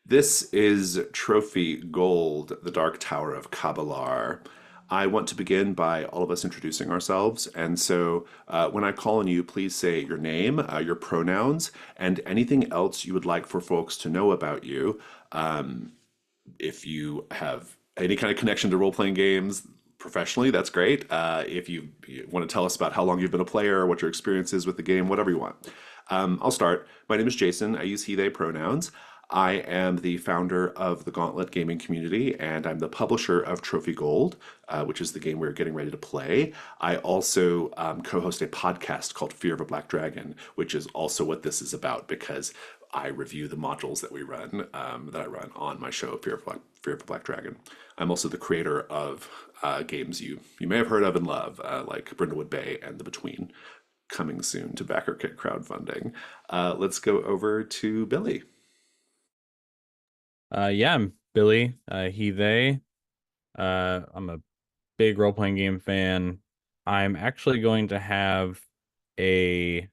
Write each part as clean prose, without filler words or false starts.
This is Trophy Gold, the Dark Tower of Cabilar. I want to begin by all of us introducing ourselves. And so when I call on you, please say your name, your pronouns, and anything else you would like for folks to know about you. Um, if you have any kind of connection to role-playing games professionally, that's great. If you want to tell us about how long you've been a player, what your experience is with the game, whatever you want. I'll start. My name is Jason. I use he, they pronouns. I am the founder of the Gauntlet gaming community, and I'm the publisher of Trophy Gold, which is the game we're getting ready to play. I also co-host a podcast called Fear of a Black Dragon, which is also what this is about because I review the modules that we run, that I run on my show, Fear of a Black Dragon. I'm also the creator of games you may have heard of and love, like Brindlewood Bay and The Between, coming soon to BackerKit crowdfunding. Let's go over to Billy. Yeah, I'm Billy, he, they. I'm a big role-playing game fan. I'm actually going to have a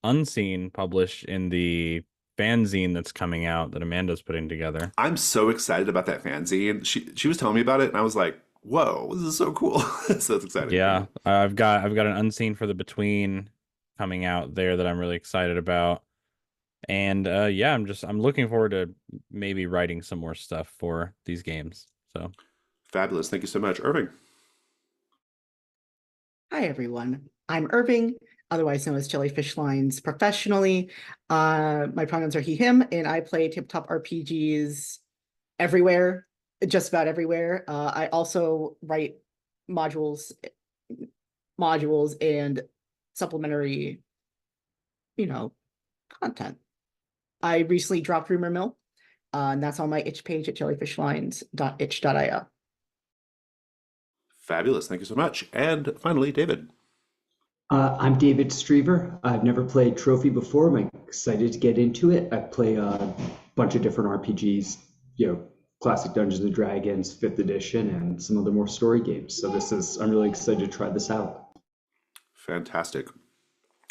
unseen published in the fanzine that's coming out that Amanda's putting together. I'm so excited about that fanzine. She was telling me about it, and I was like, "Whoa, this is so cool!" So that's exciting for me. Yeah, I've got an unseen for the Between coming out there that I'm really excited about. And yeah, I'm looking forward to maybe writing some more stuff for these games. So Fabulous. Thank you so much, Irving. Hi, everyone. I'm Irving, otherwise known as Jellyfish Lines professionally. My pronouns are he, him, and I play tabletop RPGs everywhere, just about everywhere. I also write modules, modules and supplementary, you know, content. I recently dropped Rumor Mill, and that's on my itch page at jellyfishlines.itch.io. Fabulous. Thank you so much. And finally, David. I'm David Strever. I've never played Trophy before. I'm excited to get into it. I play a bunch of different RPGs, classic Dungeons and Dragons, 5th edition, and some other more story games. So I'm really excited to try this out. Fantastic.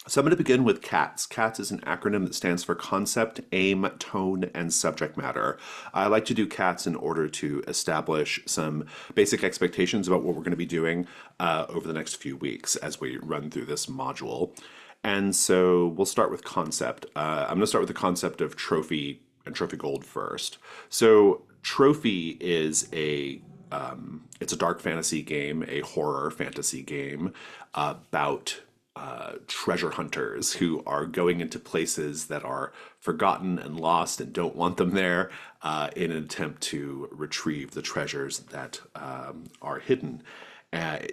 So I'm going to begin with CATS. CATS is an acronym that stands for Concept, Aim, Tone, and Subject Matter. I like to do CATS in order to establish some basic expectations about what we're going to be doing over the next few weeks as we run through this module. And so we'll start with concept. I'm going to start with the concept of trophy and trophy gold first. So trophy is it's a dark fantasy game, a horror fantasy game about treasure hunters who are going into places that are forgotten and lost and don't want them there in an attempt to retrieve the treasures that are hidden.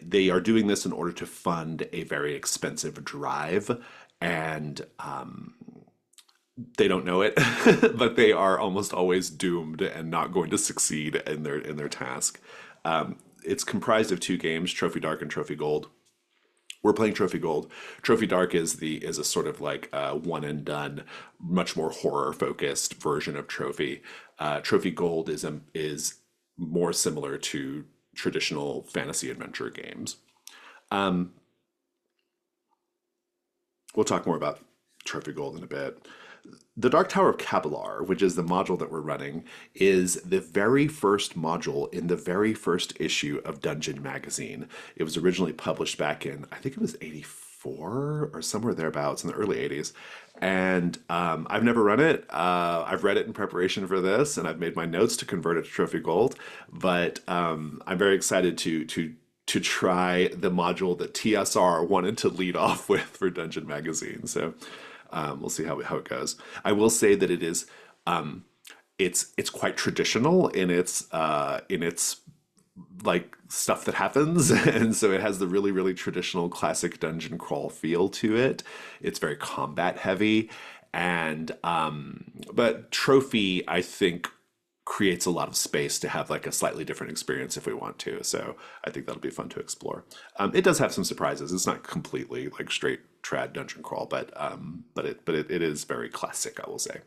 They are doing this in order to fund a very expensive drive, and they don't know it, but they are almost always doomed and not going to succeed in their task. It's comprised of two games, Trophy Dark and Trophy Gold. We're playing Trophy Gold. Trophy Dark is a sort of like one and done, much more horror focused version of Trophy. Trophy Gold is more similar to traditional fantasy adventure games. Um, we'll talk more about Trophy Gold in a bit. The Dark Tower of Cabilar, which is the module that we're running, is the very first module in the very first issue of Dungeon Magazine. It was originally published back in, I think it was 84 or somewhere thereabouts in the early 80s. And I've never run it. I've read it in preparation for this, and I've made my notes to convert it to Trophy Gold. But I'm very excited to try the module that TSR wanted to lead off with for Dungeon Magazine. So we'll see how it goes. I will say that it's quite traditional in its like stuff that happens, and so it has the really traditional classic dungeon crawl feel to it. It's very combat heavy, and but Trophy, I think, creates a lot of space to have like a slightly different experience if we want to. So I think that'll be fun to explore. It does have some surprises. It's not completely like straight trad dungeon crawl, but it is very classic, I will say.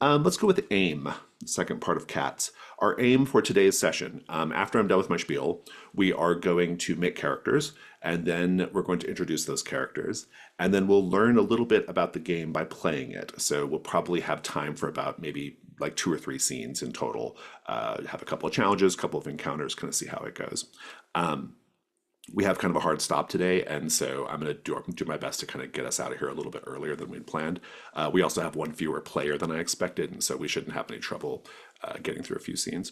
Let's go with aim, the second part of CATS. Our aim for today's session, after I'm done with my spiel, we are going to make characters, and then we're going to introduce those characters, and then we'll learn a little bit about the game by playing it. So we'll probably have time for about maybe like 2 or 3 scenes in total. Have a couple of challenges, a couple of encounters, kind of see how it goes. We have kind of a hard stop today, and so I'm going to do my best to kind of get us out of here a little bit earlier than we'd planned. We also have one fewer player than I expected, and so we shouldn't have any trouble getting through a few scenes.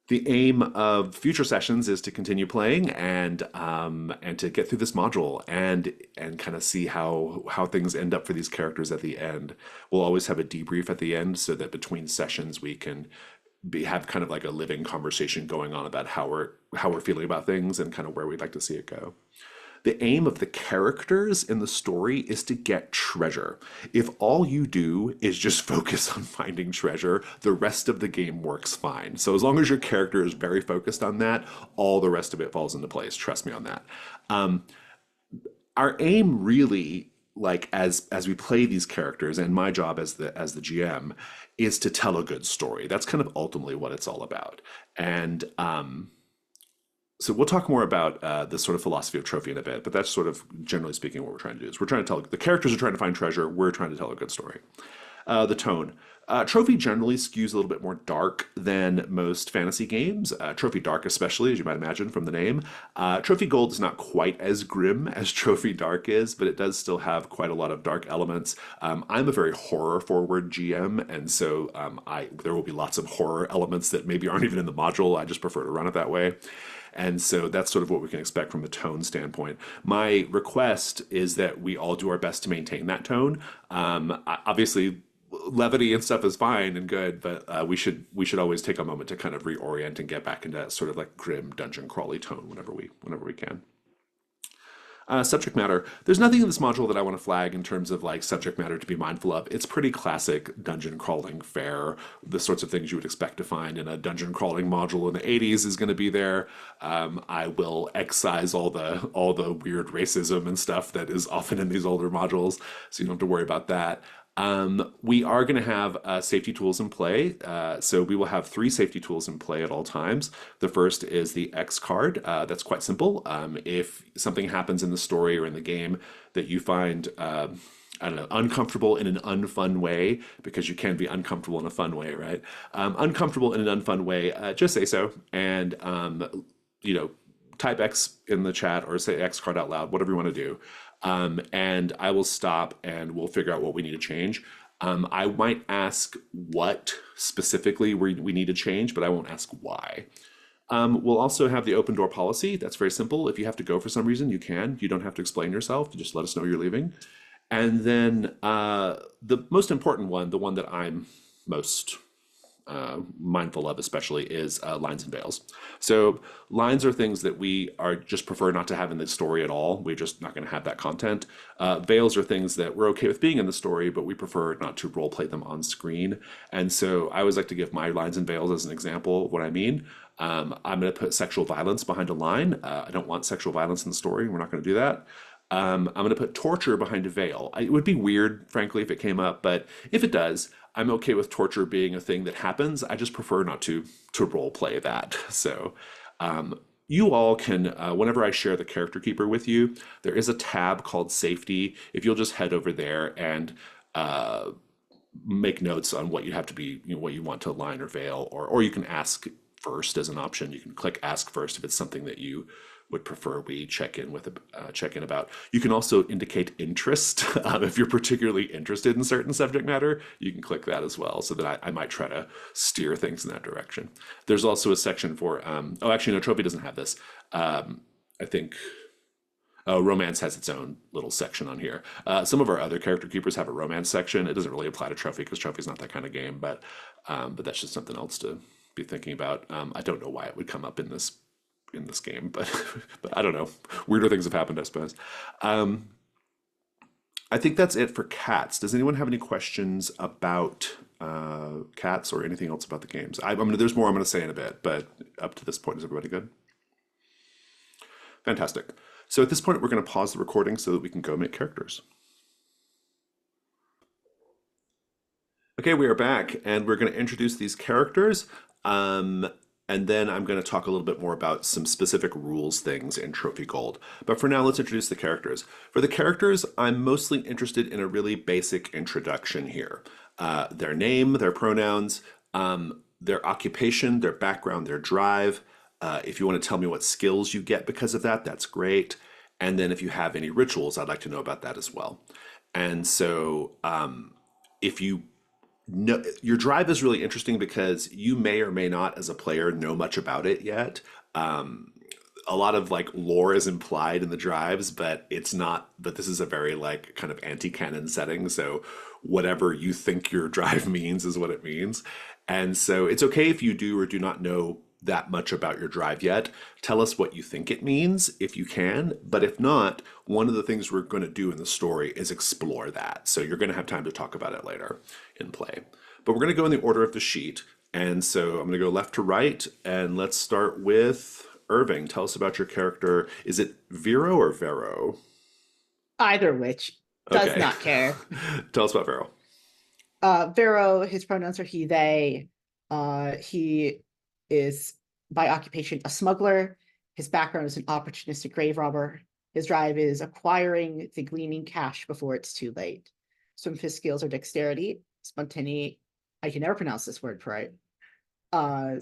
The aim of future sessions is to continue playing and to get through this module and kind of see how things end up for these characters at the end. We'll always have a debrief at the end so that between sessions we can have kind of like a living conversation going on about how we're feeling about things and kind of where we'd like to see it go. The aim of the characters in the story is to get treasure. If all you do is just focus on finding treasure, the rest of the game works fine. So as long as your character is very focused on that, all the rest of it falls into place. Trust me on that. Our aim really, like as we play these characters, and my job as the GM, is to tell a good story. That's kind of ultimately what it's all about. And so we'll talk more about the sort of philosophy of trophy in a bit, but that's sort of generally speaking what we're trying to do. Is we're trying to tell, the characters are trying to find treasure, we're trying to tell a good story. The tone. Trophy generally skews a little bit more dark than most fantasy games. Trophy Dark especially, as you might imagine from the name. Trophy Gold is not quite as grim as Trophy Dark is, but it does still have quite a lot of dark elements. I'm a very horror-forward GM, and so there will be lots of horror elements that maybe aren't even in the module. I just prefer to run it that way. And so that's sort of what we can expect from a tone standpoint. My request is that we all do our best to maintain that tone. Obviously, levity and stuff is fine and good, but we should always take a moment to kind of reorient and get back into that sort of like grim dungeon crawly tone whenever we can. Subject matter. There's nothing in this module that I want to flag in terms of like subject matter to be mindful of. It's pretty classic dungeon crawling fare. The sorts of things you would expect to find in a dungeon crawling module in the 80s is going to be there. I will excise all the weird racism and stuff that is often in these older modules, so you don't have to worry about that. We are going to have safety tools in play. So we will have 3 safety tools in play at all times. The first is the X card. That's quite simple. If something happens in the story or in the game that you find, I don't know, uncomfortable in an unfun way, because you can be uncomfortable in a fun way, right? Uncomfortable in an unfun way, just say so. And, type X in the chat or say X card out loud, whatever you want to do. And I will stop and we'll figure out what we need to change. I might ask what specifically we need to change, but I won't ask why. We'll also have the open door policy. That's very simple. If you have to go for some reason, you can. You don't have to explain yourself. You just let us know you're leaving. And then the most important one, the one that I'm most mindful of especially, is lines and veils. So lines are things that we are just prefer not to have in the story at all. We're just not going to have that content. Veils are things that we're okay with being in the story, but we prefer not to role play them on screen. And so I always like to give my lines and veils as an example of what I mean. I'm going to put sexual violence behind a line. I don't want sexual violence in the story. We're not going to do that. I'm going to put torture behind a veil. It would be weird, frankly, if it came up, but if it does, I'm okay with torture being a thing that happens. I just prefer not to role play that. So you all can, whenever I share the character keeper with you, there is a tab called safety. If you'll just head over there and make notes on what you have to be, what you want to line or veil, or you can ask first as an option. You can click ask first if it's something that you would prefer we check in about. You can also indicate interest. If you're particularly interested in certain subject matter, you can click that as well, so that I might try to steer things in that direction. There's also a section for, oh, actually, no, Trophy doesn't have this. I think Romance has its own little section on here. Some of our other character keepers have a romance section. It doesn't really apply to Trophy because Trophy's not that kind of game, but that's just something else to be thinking about. I don't know why it would come up in this game, but I don't know. Weirder things have happened, I suppose. I think that's it for cats. Does anyone have any questions about cats or anything else about the games? There's more I'm going to say in a bit, but up to this point, is everybody good? Fantastic. So at this point, we're going to pause the recording so that we can go make characters. Okay, we are back, and we're going to introduce these characters. And then I'm going to talk a little bit more about some specific rules things in Trophy Gold. But for now, let's introduce the characters. For the characters, I'm mostly interested in a really basic introduction here. their name, their pronouns, their occupation, their background, their drive. If you want to tell me what skills you get because of that, that's great. And then if you have any rituals, I'd like to know about that as well. And so if you know, your drive is really interesting because you may or may not, as a player, know much about it yet. A lot of like lore is implied in the drives, but it's not. But this is a very like kind of anti-canon setting, so whatever you think your drive means is what it means. And so it's okay if you do or do not know that much about your drive yet. Tell us what you think it means if you can, but if not, one of the things we're going to do in the story is explore that. So you're going to have time to talk about it later in play. But we're going to go in the order of the sheet. And so I'm going to go left to right, and let's start with Irving. Tell us about your character. Is it Vero or Vero? Either which. Does Okay. not care. Tell us about Vero. Vero, his pronouns are he, they. He is by occupation a smuggler. His background is an opportunistic grave robber. His drive is acquiring the gleaming cash before it's too late. Some of his skills are dexterity, spontaneity. I can never pronounce this word right.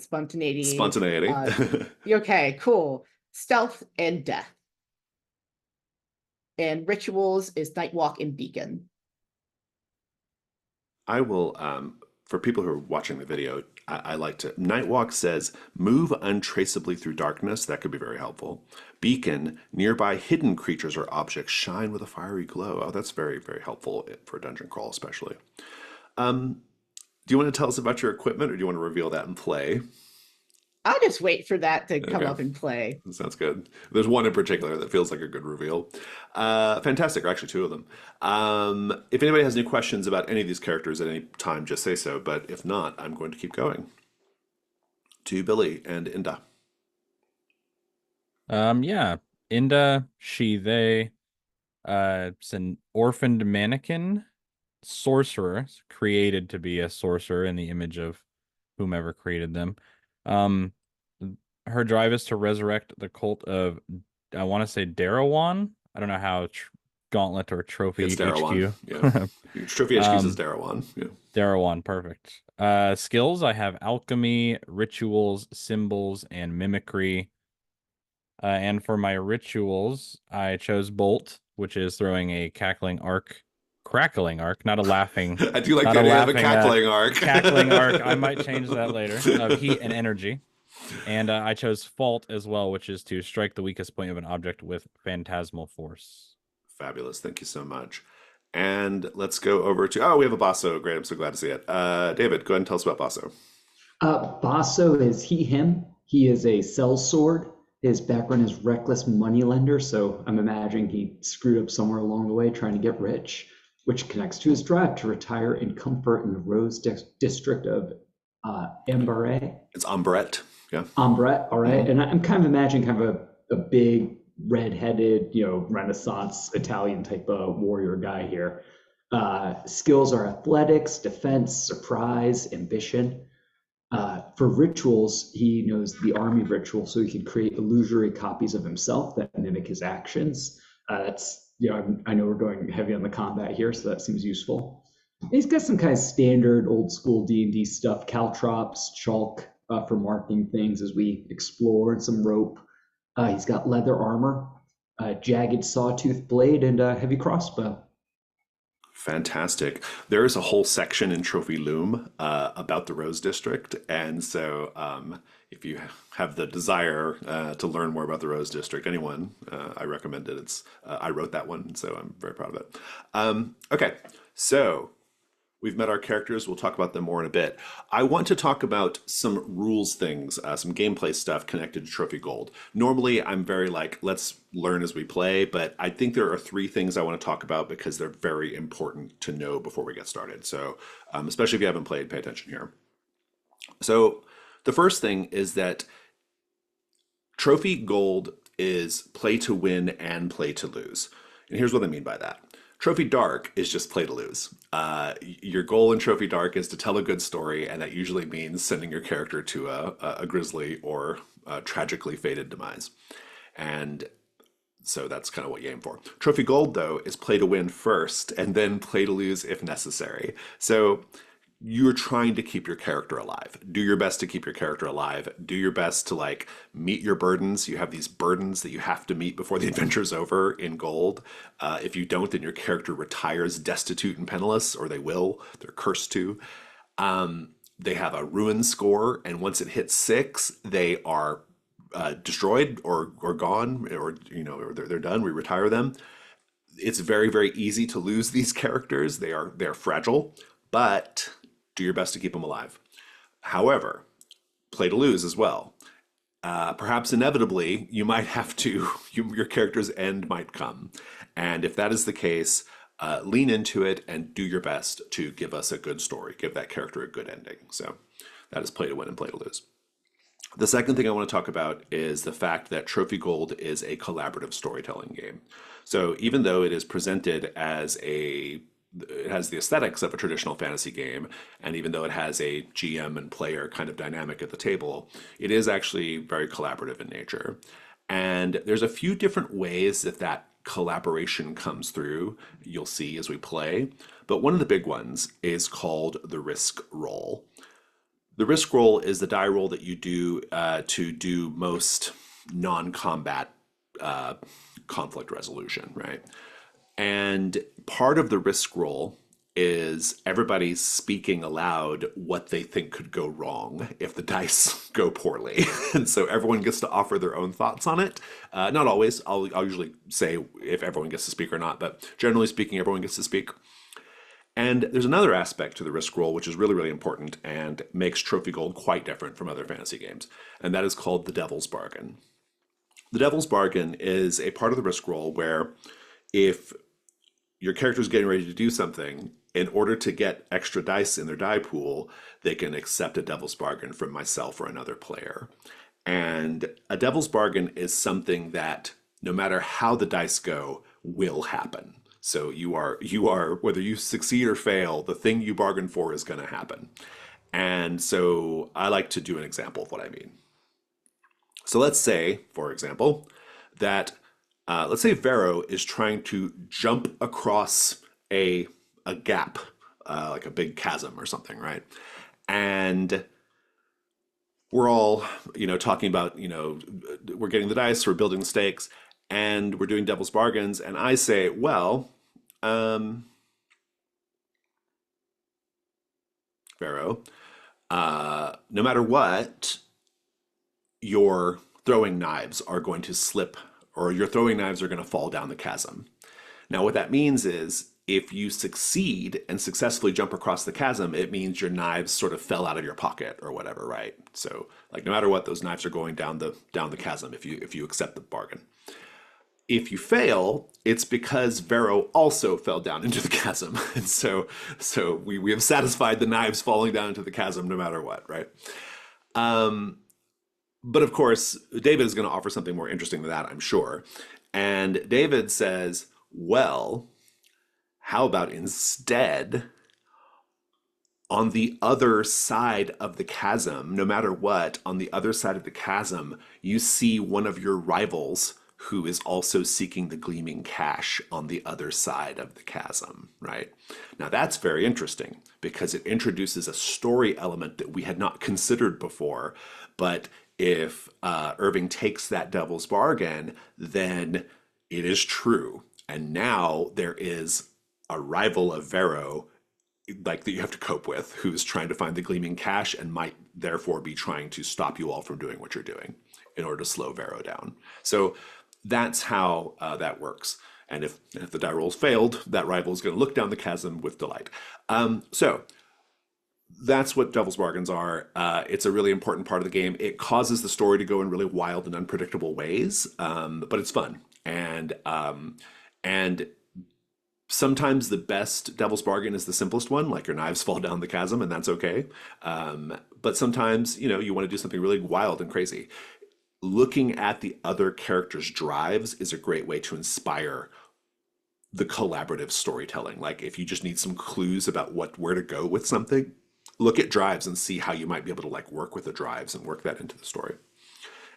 Spontaneity. Spontaneity. Okay, cool. Stealth and death. And rituals is night walk and beacon. I will, for people who are watching the video, I like to. Nightwalk says, move untraceably through darkness. That could be very helpful. Beacon, nearby hidden creatures or objects shine with a fiery glow. Oh, that's very, very helpful for a dungeon crawl, especially. Do you want to tell us about your equipment, or do you want to reveal that in play? I'll just wait for that to come Okay. up and play. Sounds good. There's one in particular that feels like a good reveal. Fantastic, or actually two of them. If anybody has any questions about any of these characters at any time, just say so. But if not, I'm going to keep going. To Billy and Inda. Yeah. Inda, she, they. It's an orphaned mannequin sorcerer, created to be a sorcerer in the image of whomever created them. Her drive is to resurrect the cult of, I want to say Darawan. I don't know how Gauntlet or Trophy It's HQ. Darawan. Yeah. Trophy HQ says Darawan. Yeah. Darawan, perfect. Skills, I have alchemy, rituals, symbols, and mimicry. And for my rituals, I chose Bolt, which is throwing a crackling arc, not a laughing. I do like not the idea of a laughing, cackling arc. Cackling arc. I might change that later. Of heat and energy. And I chose Fault as well, which is to strike the weakest point of an object with phantasmal force. Fabulous. Thank you so much. And let's go over to, we have a Basso. Great. I'm so glad to see it. David, go ahead and tell us about Basso. Basso is he, him. He is a sellsword. His background is reckless moneylender, so I'm imagining he screwed up somewhere along the way trying to get rich, which connects to his drive to retire in comfort in the Rose district of Amberet. It's Ombret. Yeah. Ombret, all right. And I'm kind of imagining kind of a big red-headed, Renaissance Italian type of warrior guy here. Skills are athletics, defense, surprise, ambition. For rituals, he knows the army ritual, so he can create illusory copies of himself that mimic his actions. That's, I know we're going heavy on the combat here, so that seems useful. And he's got some kind of standard old school D&D stuff, caltrops, chalk for marking things as we explore, and some rope. He's got leather armor, jagged sawtooth blade, and a heavy crossbow. Fantastic. There is a whole section in Trophy Loom about the Rose District. And so if you have the desire to learn more about the Rose District, anyone, I recommend it. I wrote that one, so I'm very proud of it. Okay, so we've met our characters. We'll talk about them more in a bit. I want to talk about some rules things, some gameplay stuff connected to Trophy Gold. Normally, I'm very like, let's learn as we play, but I think there are three things I want to talk about because they're very important to know before we get started. So, especially if you haven't played, pay attention here. So, the first thing is that Trophy Gold is play to win and play to lose. And here's what I mean by that. Trophy Dark is just play to lose. Your goal in Trophy Dark is to tell a good story, and that usually means sending your character to a grisly or tragically fated demise. And so that's kind of what you aim for. Trophy Gold, though, is play to win first, and then play to lose if necessary. So you're trying to keep your character alive. Do your best to keep your character alive. Do your best to like meet your burdens. You have these burdens that you have to meet before the adventure's over in gold. If you don't, then your character retires destitute and penniless, or they will. They're cursed to. They have a ruin score, and once it hits 6, they are destroyed or gone, or or they're done. We retire them. It's very, very easy to lose these characters. They're fragile, but do your best to keep them alive. However, play to lose as well. Perhaps inevitably, you might have to, your character's end might come. And if that is the case, lean into it and do your best to give us a good story, give that character a good ending. So that is play to win and play to lose. The second thing I want to talk about is the fact that Trophy Gold is a collaborative storytelling game. So even though it is presented as it has the aesthetics of a traditional fantasy game, and even though it has a GM and player kind of dynamic at the table, it is actually very collaborative in nature. And there's a few different ways that collaboration comes through, you'll see as we play. But one of the big ones is called the risk roll. The risk roll is the die roll that you do to do most non-combat conflict resolution, right? And part of the risk roll is everybody speaking aloud what they think could go wrong if the dice go poorly. And so everyone gets to offer their own thoughts on it. Not always. I'll usually say if everyone gets to speak or not, but generally speaking, everyone gets to speak. And there's another aspect to the risk roll, which is really, really important and makes Trophy Gold quite different from other fantasy games. And that is called the Devil's Bargain. The Devil's Bargain is a part of the risk roll where if your character is getting ready to do something, in order to get extra dice in their die pool, they can accept a Devil's Bargain from myself or another player. And a Devil's Bargain is something that, no matter how the dice go, will happen. So you are, whether you succeed or fail, the thing you bargained for is going to happen. And so I like to do an example of what I mean. So let's say, for example, that let's say Vero is trying to jump across a gap, like a big chasm or something, right? And we're all, talking about, we're getting the dice, we're building the stakes, and we're doing devil's bargains. And I say, well, Vero, no matter what, your throwing knives are going to slip, or your throwing knives are going to fall down the chasm. Now, what that means is if you succeed and successfully jump across the chasm, it means your knives sort of fell out of your pocket or whatever, right? So, like, no matter what, those knives are going down the chasm if you accept the bargain. If you fail, it's because Vero also fell down into the chasm. And so we have satisfied the knives falling down into the chasm no matter what, right? But of course, David is going to offer something more interesting than that, I'm sure. And David says, well, how about instead, on the other side of the chasm, no matter what, on the other side of the chasm, you see one of your rivals who is also seeking the gleaming cash on the other side of the chasm, right? Now that's very interesting because it introduces a story element that we had not considered before. But if Irving takes that devil's bargain, then it is true. And now there is a rival of Vero, like, that you have to cope with, who's trying to find the gleaming cash and might therefore be trying to stop you all from doing what you're doing in order to slow Vero down. So that's how that works. And if the die rolls failed, that rival is going to look down the chasm with delight. So that's what Devil's Bargains are. It's a really important part of the game. It causes the story to go in really wild and unpredictable ways, but it's fun. And sometimes the best Devil's Bargain is the simplest one, like your knives fall down the chasm, and that's okay. But sometimes, you want to do something really wild and crazy. Looking at the other characters' drives is a great way to inspire the collaborative storytelling. Like, if you just need some clues about where to go with something, look at drives and see how you might be able to work with the drives and work that into the story.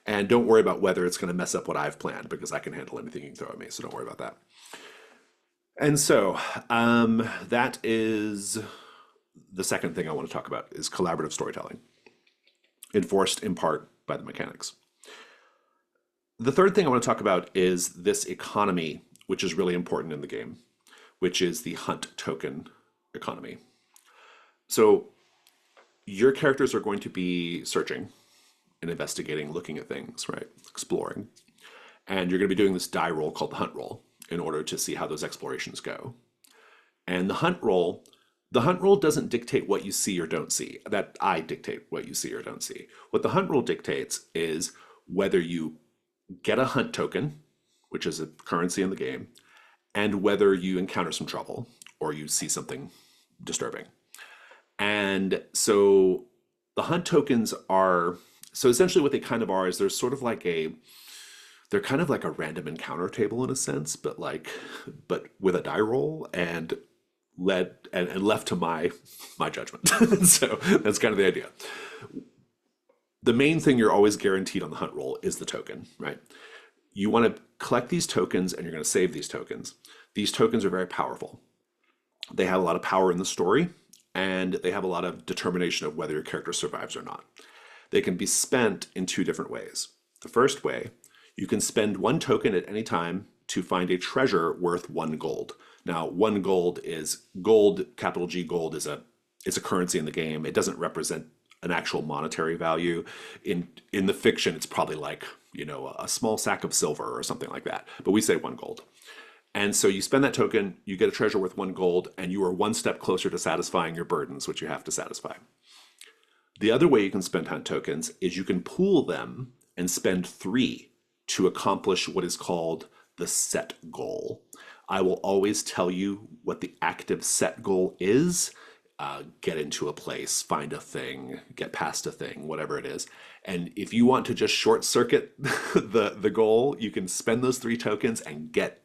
And don't worry about whether it's going to mess up what I've planned, because I can handle anything you can throw at me, so don't worry about that. And so that is the second thing I want to talk about is collaborative storytelling, enforced in part by the mechanics. The third thing I want to talk about is this economy, which is really important in the game, which is the hunt token economy. So your characters are going to be searching and investigating, looking at things, right? Exploring. And you're going to be doing this die roll called the hunt roll in order to see how those explorations go. And the hunt roll doesn't dictate what you see or don't see. That I dictate what you see or don't see. What the hunt roll dictates is whether you get a hunt token, which is a currency in the game, and whether you encounter some trouble or you see something disturbing. And so the hunt tokens are, so essentially what they kind of are is they're kind of like a random encounter table in a sense, but with a die roll and left to my judgment. So that's kind of the idea. The main thing you're always guaranteed on the hunt roll is the token, right? You want to collect these tokens and you're going to save these tokens. These tokens are very powerful. They have a lot of power in the story, and they have a lot of determination of whether your character survives or not. They can be spent in two different ways. The first way, you can spend one token at any time to find a treasure worth 1 gold. Now, 1 gold is gold, capital G gold is it's a currency in the game. It doesn't represent an actual monetary value. In the fiction, it's probably like, a small sack of silver or something like that. But we say 1 gold. And so you spend that token, you get a treasure worth 1 gold, and you are one step closer to satisfying your burdens, which you have to satisfy. The other way you can spend hunt tokens is you can pool them and spend 3 to accomplish what is called the set goal. I will always tell you what the active set goal is. Get into a place, find a thing, get past a thing, whatever it is. And if you want to just short circuit the goal, you can spend those 3 tokens and get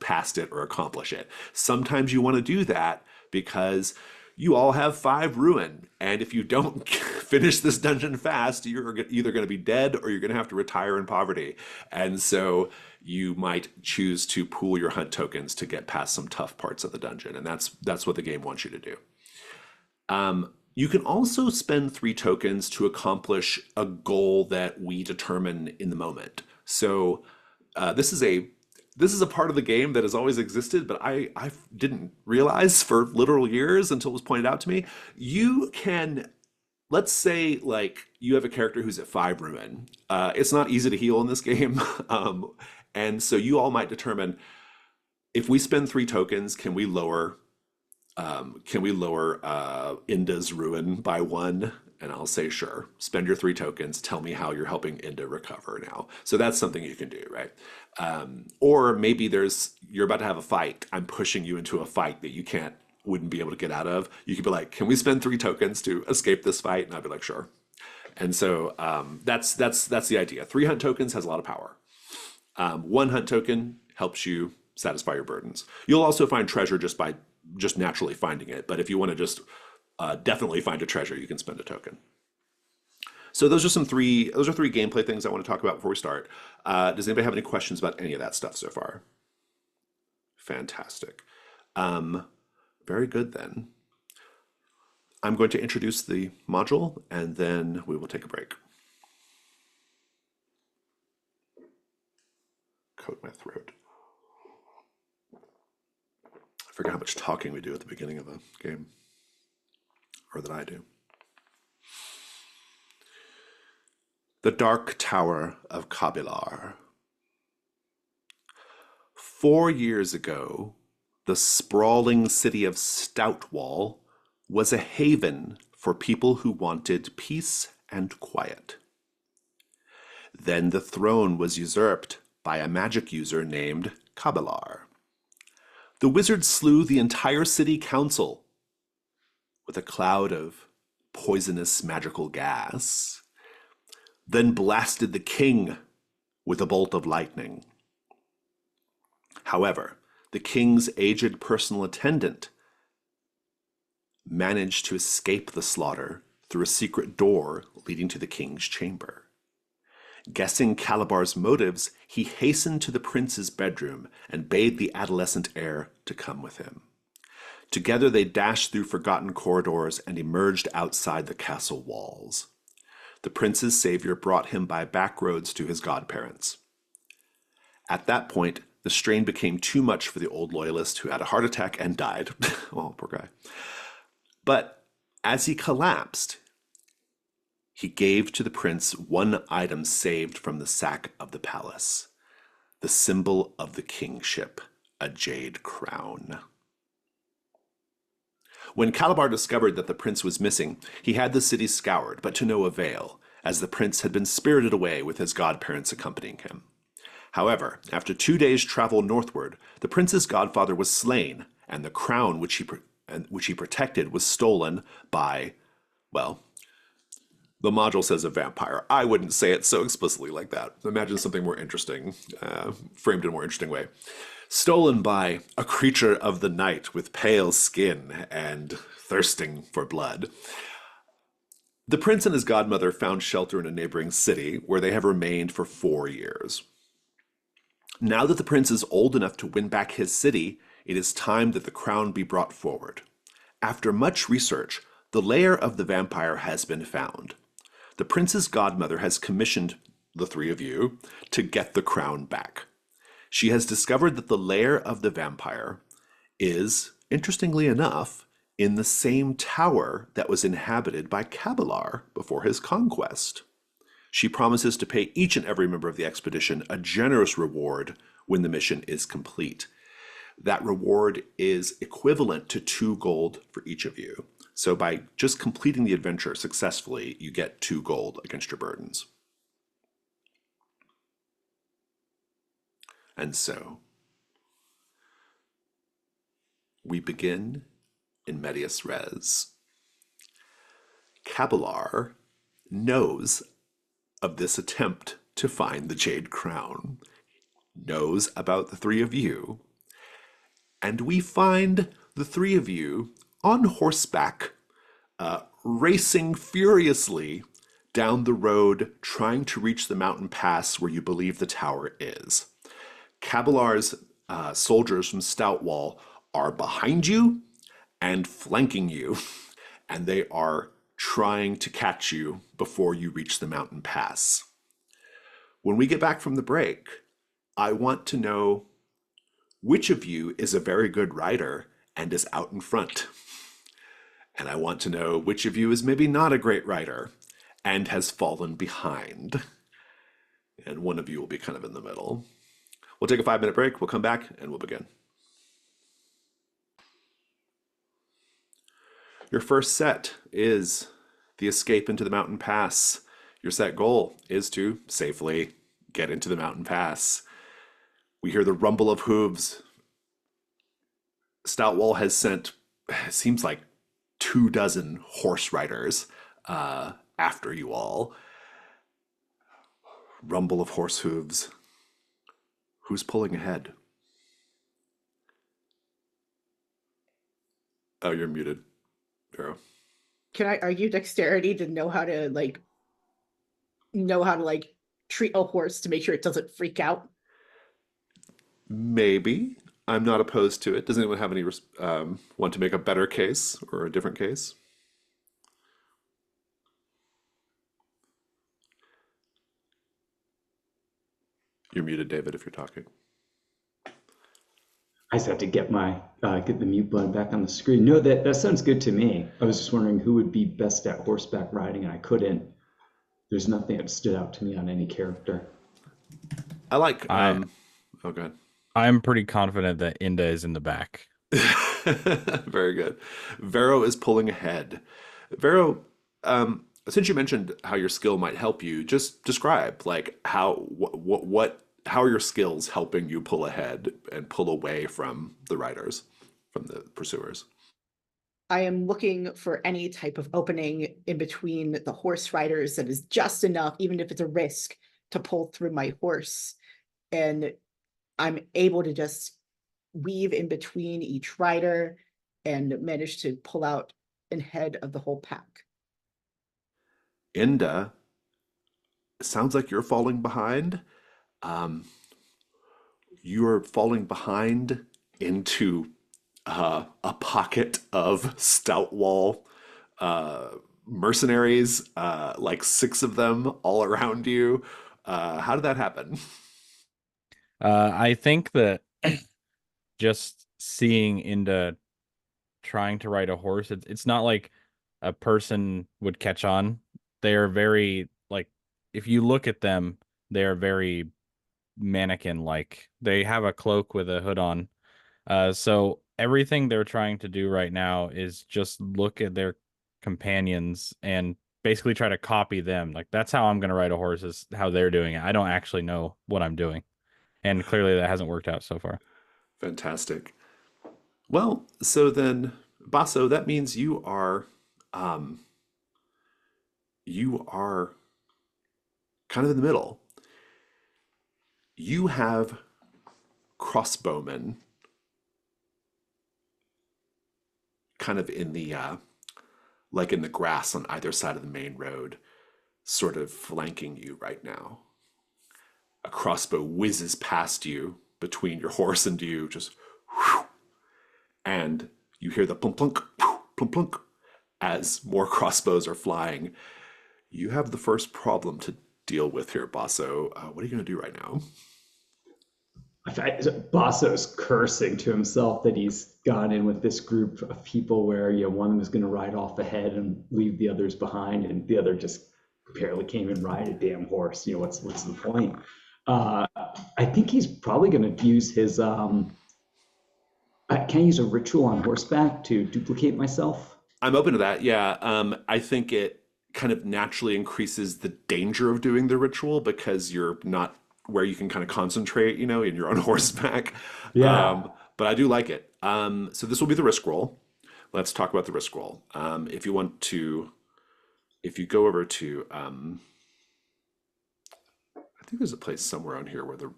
past it or accomplish it. Sometimes you want to do that because you all have 5 ruin, and if you don't finish this dungeon fast, you're either going to be dead or you're going to have to retire in poverty. And so you might choose to pool your hunt tokens to get past some tough parts of the dungeon, and that's what the game wants you to do. You can also spend 3 tokens to accomplish a goal that we determine in the moment. So this is a part of the game that has always existed, but I didn't realize for literal years until it was pointed out to me. You can, let's say, like, you have a character who's at 5 ruin. It's not easy to heal in this game. And so you all might determine, if we spend 3 tokens, can we lower Inda's ruin by 1? And I'll say, sure, spend your 3 tokens, tell me how you're helping Inda recover now. So that's something you can do, right? Or maybe you're about to have a fight. I'm pushing you into a fight that you wouldn't be able to get out of. You could be like, can we spend 3 tokens to escape this fight? And I'd be like, sure. And so that's the idea. 3 hunt tokens has a lot of power. 1 hunt token helps you satisfy your burdens. You'll also find treasure just naturally finding it. But if you want to just definitely find a treasure, you can spend a token. So those are 3 gameplay things I want to talk about before we start. Does anybody have any questions about any of that stuff so far? Fantastic. Very good then. I'm going to introduce the module and then we will take a break. Coat my throat. I forget how much talking we do at the beginning of a game, or that I do. The Dark Tower of Cabilar. 4 years ago, the sprawling city of Stoutwall was a haven for people who wanted peace and quiet. Then the throne was usurped by a magic user named Cabilar. The wizard slew the entire city council with a cloud of poisonous magical gas, then blasted the king with a bolt of lightning. However, the king's aged personal attendant managed to escape the slaughter through a secret door leading to the king's chamber. Guessing Calibar's motives, he hastened to the prince's bedroom and bade the adolescent heir to come with him. Together they dashed through forgotten corridors and emerged outside the castle walls. The prince's savior brought him by back roads to his godparents. At that point, the strain became too much for the old loyalist, who had a heart attack and died. Oh, poor guy. But as he collapsed, he gave to the prince one item saved from the sack of the palace, the symbol of the kingship, a jade crown. When Cabilar discovered that the prince was missing, he had the city scoured, but to no avail, as the prince had been spirited away with his godparents accompanying him. However, after 2 days' travel northward, the prince's godfather was slain, and the crown which he protected was stolen by, well, the module says a vampire. I wouldn't say it so explicitly like that. Imagine something more interesting, framed in a more interesting way. Stolen by a creature of the night with pale skin and thirsting for blood. The prince and his godmother found shelter in a neighboring city, where they have remained for 4 years. Now that the prince is old enough to win back his city, it is time that the crown be brought forward. After much research, the lair of the vampire has been found. The prince's godmother has commissioned the three of you to get the crown back. She has discovered that the lair of the vampire is, interestingly enough, in the same tower that was inhabited by Cabilar before his conquest. She promises to pay each and every member of the expedition a generous reward when the mission is complete. That reward is equivalent to 2 gold for each of you. So by just completing the adventure successfully, you get 2 gold against your burdens. And so, we begin in medias res. Cabilar knows of this attempt to find the Jade Crown, knows about the 3 of you, and we find the 3 of you on horseback, racing furiously down the road, trying to reach the mountain pass where you believe the tower is. Cabilar's soldiers from Stoutwall are behind you and flanking you, and they are trying to catch you before you reach the mountain pass. When we get back from the break, I want to know which of you is a very good rider and is out in front. And I want to know which of you is maybe not a great rider and has fallen behind. And one of you will be kind of in the middle. We'll take a 5-minute break. We'll come back and we'll begin. Your first set is the escape into the mountain pass. Your set goal is to safely get into the mountain pass. We hear the rumble of hooves. Stoutwall has sent, it seems like, 24 horse riders after you all. Rumble of horse hooves. Who's pulling ahead? Oh, you're muted, Vero. Can I argue dexterity to know how to treat a horse to make sure it doesn't freak out? Maybe. I'm not opposed to it. Does anyone have any want to make a better case or a different case? You're muted, David, if you're talking. I just had to get get the mute button back on the screen. No, that sounds good to me. I was just wondering who would be best at horseback riding, and I couldn't. There's nothing that stood out to me on any character. I like. Oh, go ahead. I'm pretty confident that Inda is in the back. Very good. Vero is pulling ahead. Vero, since you mentioned how your skill might help you, just describe like how are your skills helping you pull ahead and pull away from the riders, from the pursuers? I am looking for any type of opening in between the horse riders that is just enough, even if it's a risk, to pull through my horse. And I'm able to just weave in between each rider and manage to pull out ahead of the whole pack. Inda, sounds like you're falling behind. You're falling behind into a pocket of stout wall uh, mercenaries, like 6 of them all around you. How did that happen? I think that just seeing into trying to ride a horse, it's not like a person would catch on. They are very like if you look at them, they are very mannequin like. They have a cloak with a hood on. So everything they're trying to do right now is just look at their companions and basically try to copy them. Like that's how I'm gonna ride a horse is how they're doing it. I don't actually know what I'm doing. And clearly that hasn't worked out so far. Fantastic. Well, so then, Basso, that means you are kind of in the middle. You have crossbowmen kind of in the like in the grass on either side of the main road, sort of flanking you right now. A crossbow whizzes past you between your horse and you, just whew, and you hear the plunk plunk plunk plunk as more crossbows are flying. You have the first problem to deal with here, Basso. What are you going to do right now? Basso's cursing to himself that he's gone in with this group of people where one of them is going to ride off ahead and leave the others behind, and the other just barely came and ride a damn horse. What's the point? I think he's probably going to use his. Can I use a ritual on horseback to duplicate myself? I'm open to that. Yeah, I think it kind of naturally increases the danger of doing the ritual because you're not where you can kind of concentrate, and you're on horseback. Yeah. But I do like it. So this will be the risk roll. Let's talk about the risk roll. If you want to, if you go over to, I think there's a place somewhere on here where the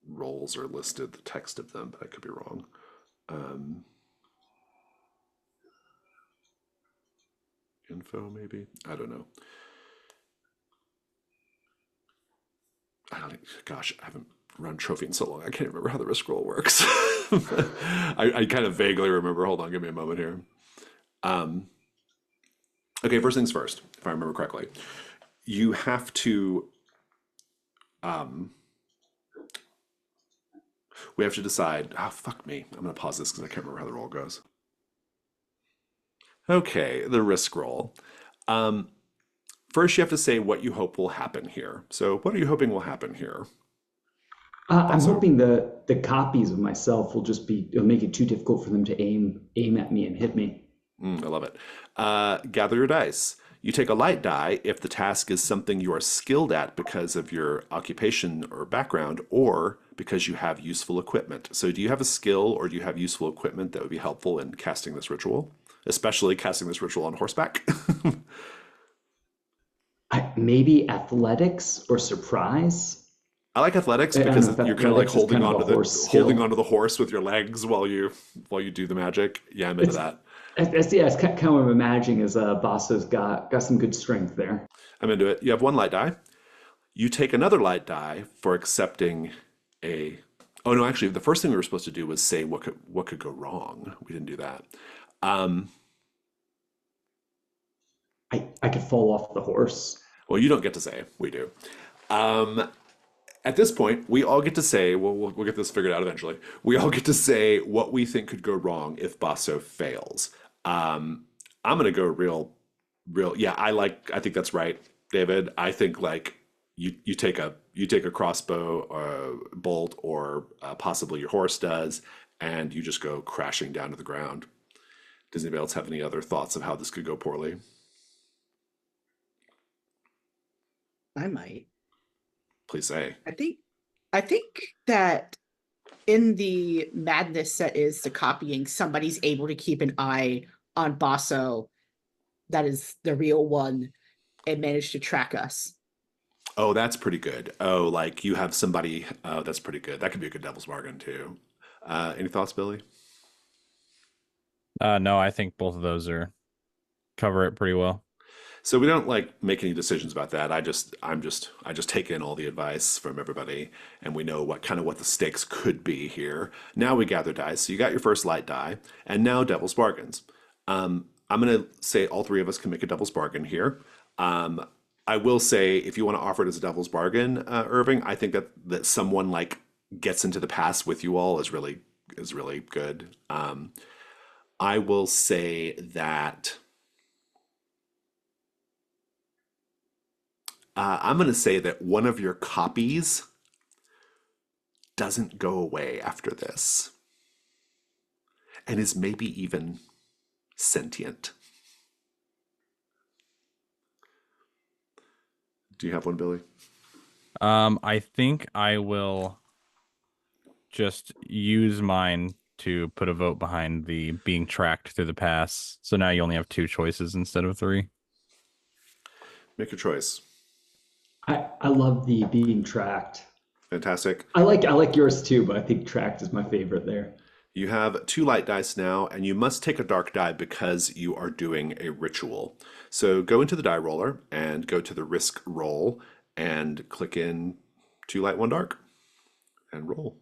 rolls are listed, the text of them, but I could be wrong. Info, maybe? I don't know. Gosh, I haven't run trophy in so long. I can't remember how the risk roll works. I kind of vaguely remember. Hold on, give me a moment here. Okay, first things first, if I remember correctly. You have to, we have to decide. Oh, fuck me. I'm going to pause this because I can't remember how the roll goes. Okay, the risk roll. First, you have to say what you hope will happen here. So, what are you hoping will happen here? I'm Also, hoping the copies of myself will it'll make it too difficult for them to aim at me and hit me. I love it. Gather your dice. You take a light die if the task is something you are skilled at because of your occupation or background, or because you have useful equipment. So, do you have a skill or do you have useful equipment that would be helpful in casting this ritual? Especially casting this ritual on horseback? Maybe athletics or surprise. I like athletics I don't know because if you're kind of like athletics is kind of a horse holding skill. onto the horse with your legs while you do the magic. Yeah, I'm into It's that. it's kind of what I'm imagining is Basso's got some good strength there. I'm into it. You have one light die. You take another light die for accepting a. Oh no, actually, the first thing we were supposed to do was say what could go wrong. We didn't do that. Um, I could fall off the horse. well, you don't get to say. We do. Um, at this point, we all get to say. We'll get this figured out eventually. We all get to say what we think could go wrong if Basso fails. I'm gonna go real. Yeah, I think that's right, David. I think like you take a crossbow bolt, or possibly your horse does, and you just go crashing down to the ground. Does anybody else have any other thoughts of how this could go poorly? I might. Please say. I think that in the madness that is the copying, somebody's able to keep an eye on Basso, that is the real one, and manage to track us. Oh, that's pretty good. Oh, like you have somebody. Oh, that's pretty good. That could be a good devil's bargain too. Any thoughts, Billy? No, I think both of those are cover it pretty well. So we don't like make any decisions about that. I just take in all the advice from everybody, and we know what the stakes could be here. Now we gather dice. So you got your first light die, and now devil's bargains. I'm gonna say all three of us can make a devil's bargain here. I will say if you want to offer it as a devil's bargain, Irving, I think that someone like gets into the past with you all is really good. I will say that. I'm going to say that one of your copies doesn't go away after this and is maybe even sentient. Do you have one, Billy? I think I will just use mine to put a vote behind the being tracked through the pass. So now you only have 2 choices instead of 3. Make your choice. I love the being tracked. Fantastic. I like yours too, but I think tracked is my favorite there. You have 2 light dice now, and you must take a dark die because you are doing a ritual. So go into the die roller and go to the risk roll and click in 2 light, 1 dark, and roll.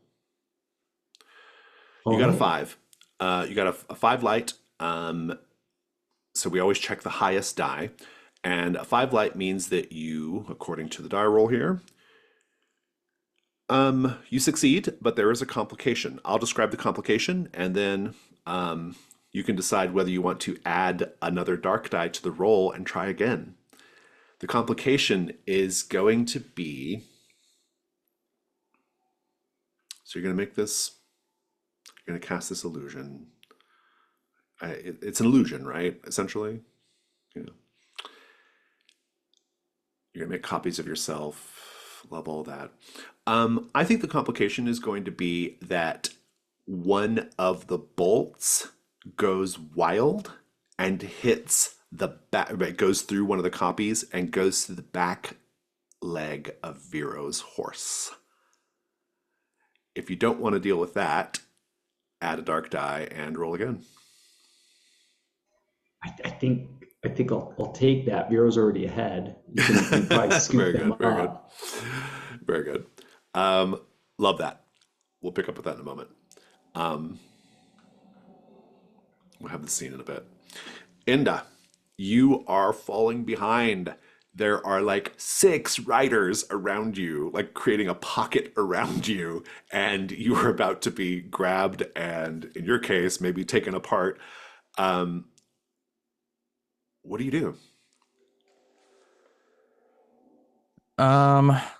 You got a 5. You got a 5 light. So we always check the highest die. And a 5 light means that you, according to the die roll here, you succeed, but there is a complication. I'll describe the complication, and then you can decide whether you want to add another dark die to the roll and try again. The complication is going to be, so you're going to make this, you're going to cast this illusion. It's an illusion, right? Essentially. Yeah. You're going to make copies of yourself, love all that. I think the complication is going to be that one of the bolts goes wild and hits the back, it goes through one of the copies and goes to the back leg of Vero's horse. If you don't want to deal with that, add a dark die and roll again. I think I'll take that. Vero's already ahead. You can probably scoop Very them good, very good. up. Very good. Love that. We'll pick up with that in a moment. We'll have the scene in a bit. Inda, you are falling behind. There are like 6 riders around you, like creating a pocket around you, and you are about to be grabbed and, in your case, maybe taken apart. What do you do?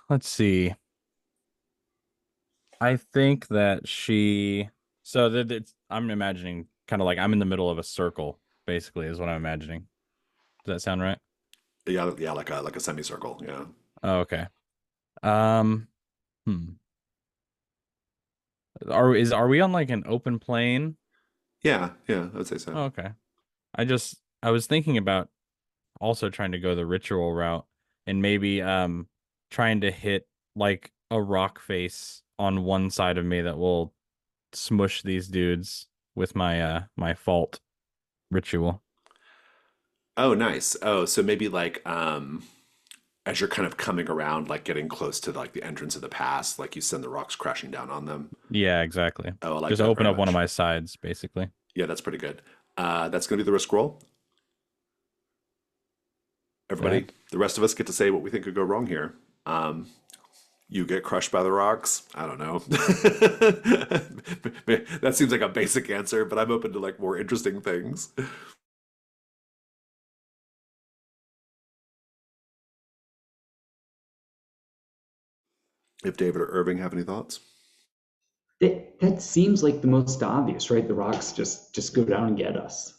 Let's see. I think that so that I'm imagining kind of like I'm in the middle of a circle, basically, is what I'm imagining. Does that sound right? Yeah, yeah, like a semicircle. Yeah. Oh, okay. Um, hmm. Are we on like an open plane? Yeah, yeah, I would say so. Oh, okay. I was thinking about also trying to go the ritual route and maybe trying to hit like a rock face on one side of me that will smush these dudes with my fault ritual. Oh, nice. Oh, so maybe like as you're kind of coming around, like getting close to like the entrance of the pass, like you send the rocks crashing down on them. Yeah, exactly. Oh, I like Just that open very up one of much. my sides, basically. Yeah, that's pretty good. That's gonna be the risk roll. Okay. Everybody, the rest of us get to say what we think could go wrong here. You get crushed by the rocks. I don't know. That seems like a basic answer, but I'm open to like more interesting things. If David or Irving have any thoughts. That seems like the most obvious, right? The rocks just go down and get us.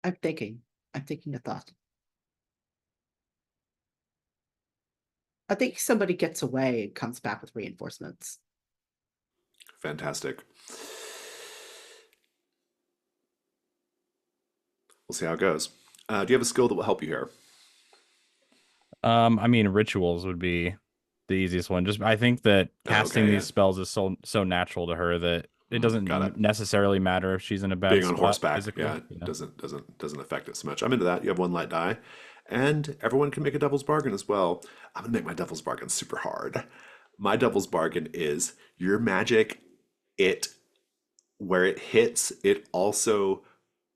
I'm thinking. I'm thinking a thought. I think somebody gets away and comes back with reinforcements. Fantastic. We'll see how it goes. Do you have a skill that will help you here? I mean, rituals would be the easiest one. Just I think that Oh, casting okay, yeah. these spells is so natural to her that it Got it. doesn't necessarily matter if she's in a bad Being on spot horseback, physically. yeah, Yeah. doesn't affect it so much. I'm into that. You have one light die, and everyone can make a devil's bargain as well. I'm gonna make my devil's bargain super hard. My devil's bargain is your magic. It where it hits, it also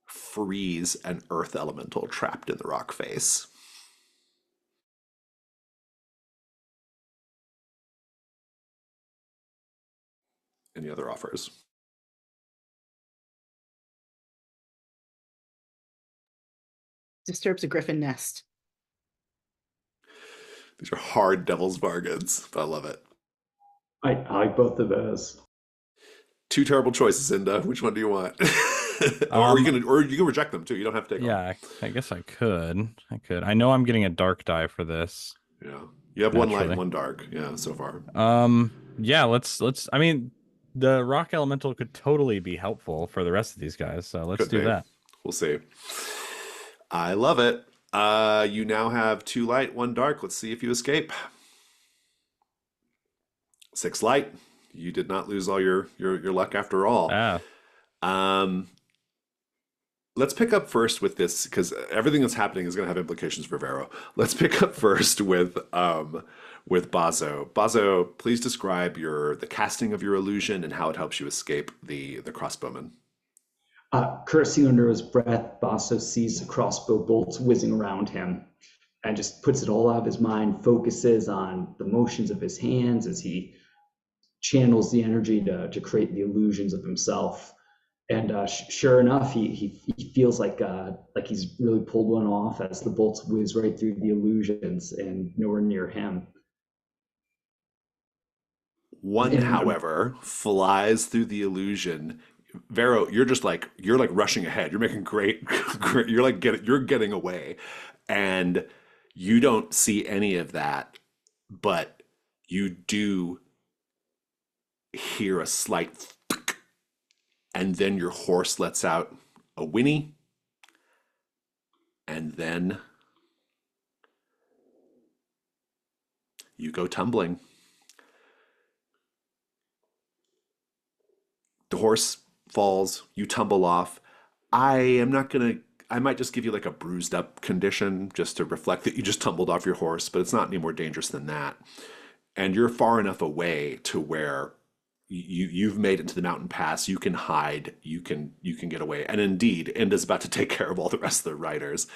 frees an earth elemental trapped in the rock face. Any other offers? Disturbs a griffin nest. These are hard devil's bargains, but I love it. I like both of those. Two terrible choices, Inda. Which one do you want? Um, or you can reject them too. You don't have to take them. yeah, I guess I could. I could. I know I'm getting a dark die for this, Yeah. You have one light and naturally. one dark. Yeah, so far. Yeah, let's I mean, the rock elemental could totally be helpful for the rest of these guys, so let's Could do be. that. We'll see. I love it. You now have two light, one dark. Let's see if you escape. Six light. You did not lose all your luck after all. Ah, Um, let's pick up first with this because everything that's happening is going to have implications for Vero. Let's pick up first with Bazo. Bazo, please describe the casting of your illusion and how it helps you escape the crossbowman. Cursing under his breath, Basso sees the crossbow bolts whizzing around him and just puts it all out of his mind, focuses on the motions of his hands as he channels the energy to create the illusions of himself. And sure enough, he feels like he's really pulled one off as the bolts whiz right through the illusions and nowhere near him. One, And however, flies through the illusion. Vero, you're like rushing ahead. You're making great, you're getting away, and you don't see any of that, but you do hear a slight, and then your horse lets out a whinny, and then you go tumbling. The horse falls, you tumble off. I am not gonna. I might just give you like a bruised up condition just to reflect that you just tumbled off your horse, but it's not any more dangerous than that. And you're far enough away to where you've made it to the mountain pass. You can hide. You can get away. And indeed, Inda's about to take care of all the rest of the riders.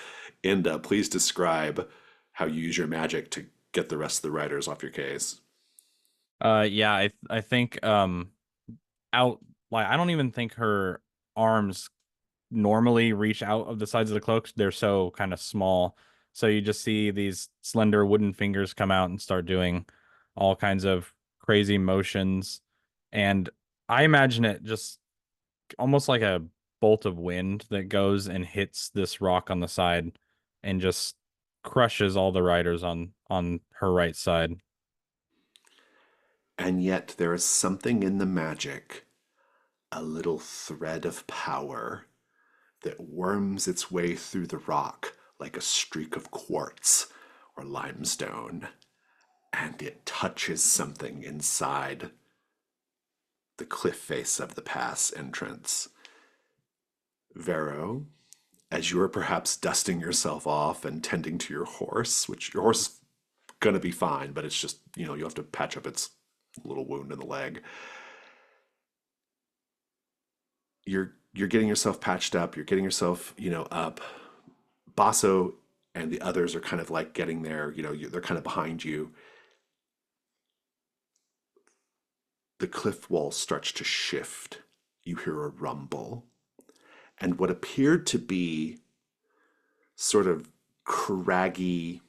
Inda, please describe how you use your magic to get the rest of the riders off your case. yeah, I think out like I don't even think her arms normally reach out of the sides of the cloak. They're so kind of small. So you just see these slender wooden fingers come out and start doing all kinds of crazy motions. And I imagine it just almost like a bolt of wind that goes and hits this rock on the side and just crushes all the riders on her right side. And yet there is something in the magic, a little thread of power that worms its way through the rock like a streak of quartz or limestone, and it touches something inside the cliff face of the pass entrance. Vero, as you are perhaps dusting yourself off and tending to your horse, which your horse is gonna be fine, but it's just, you have to patch up its little wound in the leg. You're getting yourself patched up, you're getting yourself, up. Basso and the others are kind of like getting there, they're kind of behind you. The cliff wall starts to shift. You hear a rumble. And what appeared to be sort of craggy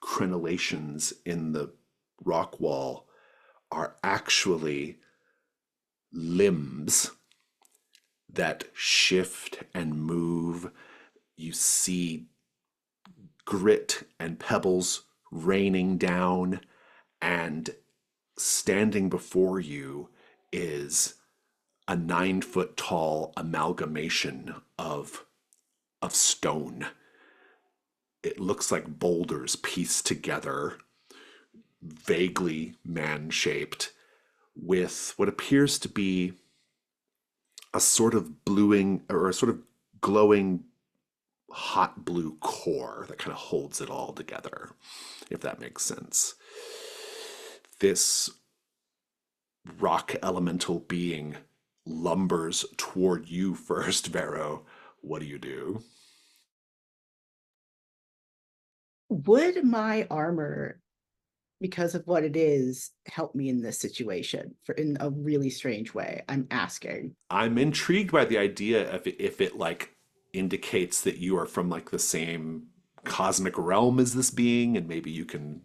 crenellations in the rock wall are actually limbs that shift and move. You see grit and pebbles raining down, and standing before you is a 9 foot tall amalgamation of stone. It looks like boulders pieced together, vaguely man shaped, with what appears to be a sort of bluing or a sort of glowing hot blue core that kind of holds it all together, if that makes sense. This rock elemental being lumbers toward you first, Vero. What do you do? Would my armor, because of what it is, help me in this situation for in a really strange way? I'm asking. I'm intrigued by the idea of if it like indicates that you are from like the same cosmic realm as this being, and maybe you can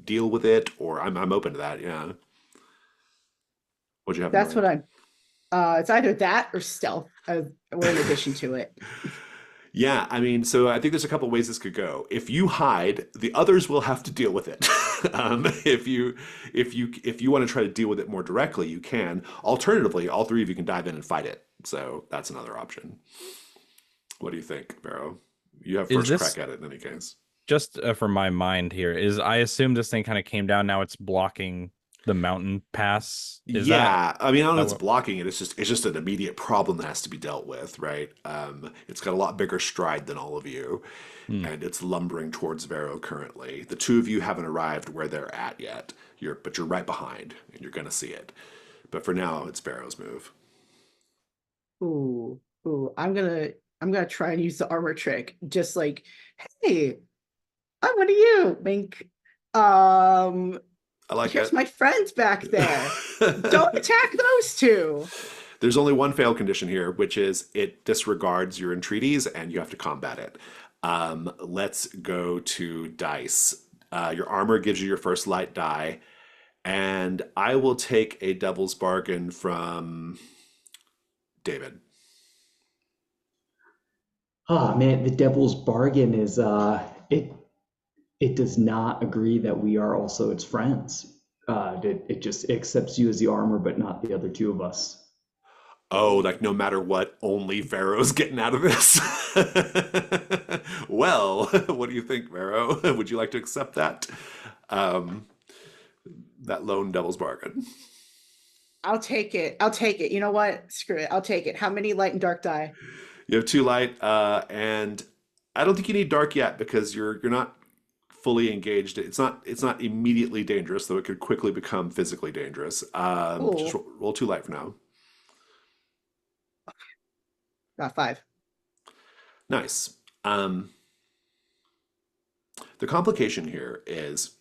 deal with it. Or I'm open to that. Yeah. What do you have in That's what mind? I'm. It's either that or stealth, or in addition to it. Yeah, I mean, so I think there's a couple ways this could go. If you hide, the others will have to deal with it. If you want to try to deal with it more directly, you can. Alternatively, all three of you can dive in and fight it. So that's another option. What do you think, Vero? You have Is first this crack at it in any case. just from my mind here? Is I assume this thing kind of came down. Now it's blocking the mountain pass. Is that Yeah, I mean, I don't know if it's what? blocking it. It's just an immediate problem that has to be dealt with, right? It's got a lot bigger stride than all of you, Hmm. and it's lumbering towards Vero currently. The two of you haven't arrived where they're at yet. But you're right behind, and you're gonna see it. But for now, it's Vero's move. Ooh, ooh. I'm gonna try and use the armor trick. Just like, hey, I'm one of you. Wink. Um, I like here's it. my friends back there. Don't attack those two. There's only one fail condition here, which is it disregards your entreaties and you have to combat it. Let's go to dice. Your armor gives you your first light die, and I will take a devil's bargain from David. Oh man, the devil's bargain is it does not agree that we are also its friends. It just accepts you as the armor, but not the other two of us. Oh, like no matter what, only Vero's getting out of this. Well, what do you think, Vero? Would you like to accept that? Um, that lone devil's bargain. I'll take it. I'll take it. You know what? Screw it. I'll take it. How many light and dark die? You have two light, and I don't think you need dark yet because you're not fully engaged. It's not immediately dangerous, though it could quickly become physically dangerous. Just Cool. roll two light for now. Got five. Nice. The complication here is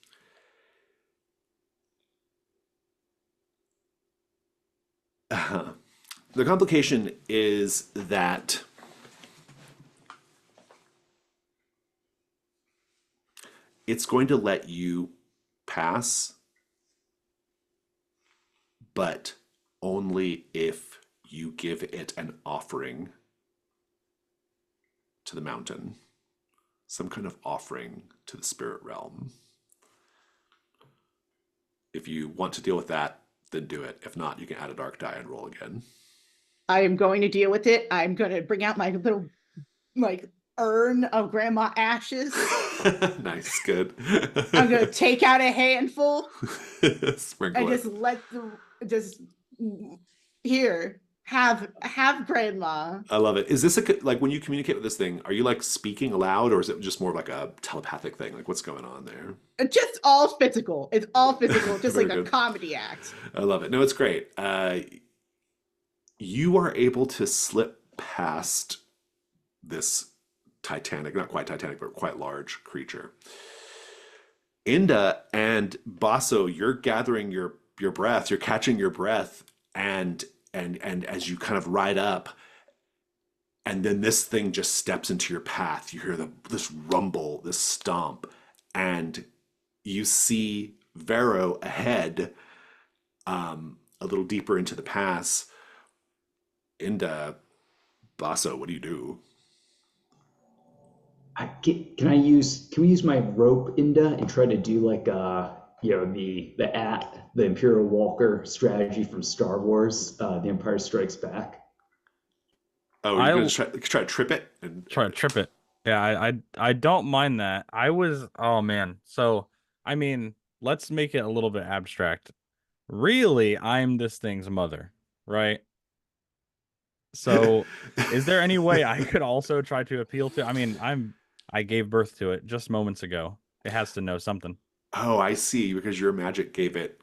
the complication is that it's going to let you pass, but only if you give it an offering to the mountain, some kind of offering to the spirit realm. If you want to deal with that, then do it. If not, you can add a dark die and roll again. I am going to deal with it. I'm going to bring out my little like urn of grandma ashes. Nice, good. I'm going to take out a handful Sprinkle and it. just let the just here have grandma. I love it. Is this like when you communicate with this thing, are you like speaking aloud or is it just more like a telepathic thing? Like what's going on there? Just all physical. It's all physical, just Very like a good. comedy act. I love it. No, it's great. You are able to slip past this titanic, not quite titanic, but quite large creature. Inda and Basso, you're gathering your breath, you're catching your breath, and as you kind of ride up, and then this thing just steps into your path. You hear this rumble, this stomp, and you see Vero ahead, a little deeper into the pass. Inda, Basso, what do you do? Can we use my rope, Inda, and try to do like the Imperial Walker strategy from Star Wars, The Empire Strikes Back? Oh, are you gonna I'll try to trip it? And try to trip it. Yeah, I don't mind that. I was oh man. So I mean, let's make it a little bit abstract. Really, I'm this thing's mother, right? So, is there any way I could also try to appeal to? I mean, I gave birth to it just moments ago. It has to know something. Oh, I see. Because your magic gave it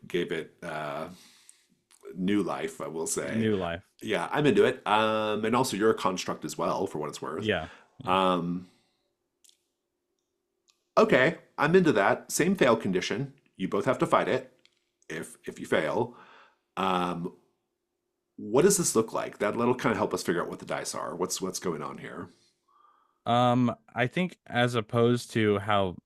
new life, I will say. New life. Yeah, I'm into it. And also you're a construct as well, for what it's worth. Yeah. Um, okay, I'm into that. Same fail condition. You both have to fight it if you fail. Um, what does this look like? That'll kind of help us figure out what the dice are. What's going on here? I think as opposed to how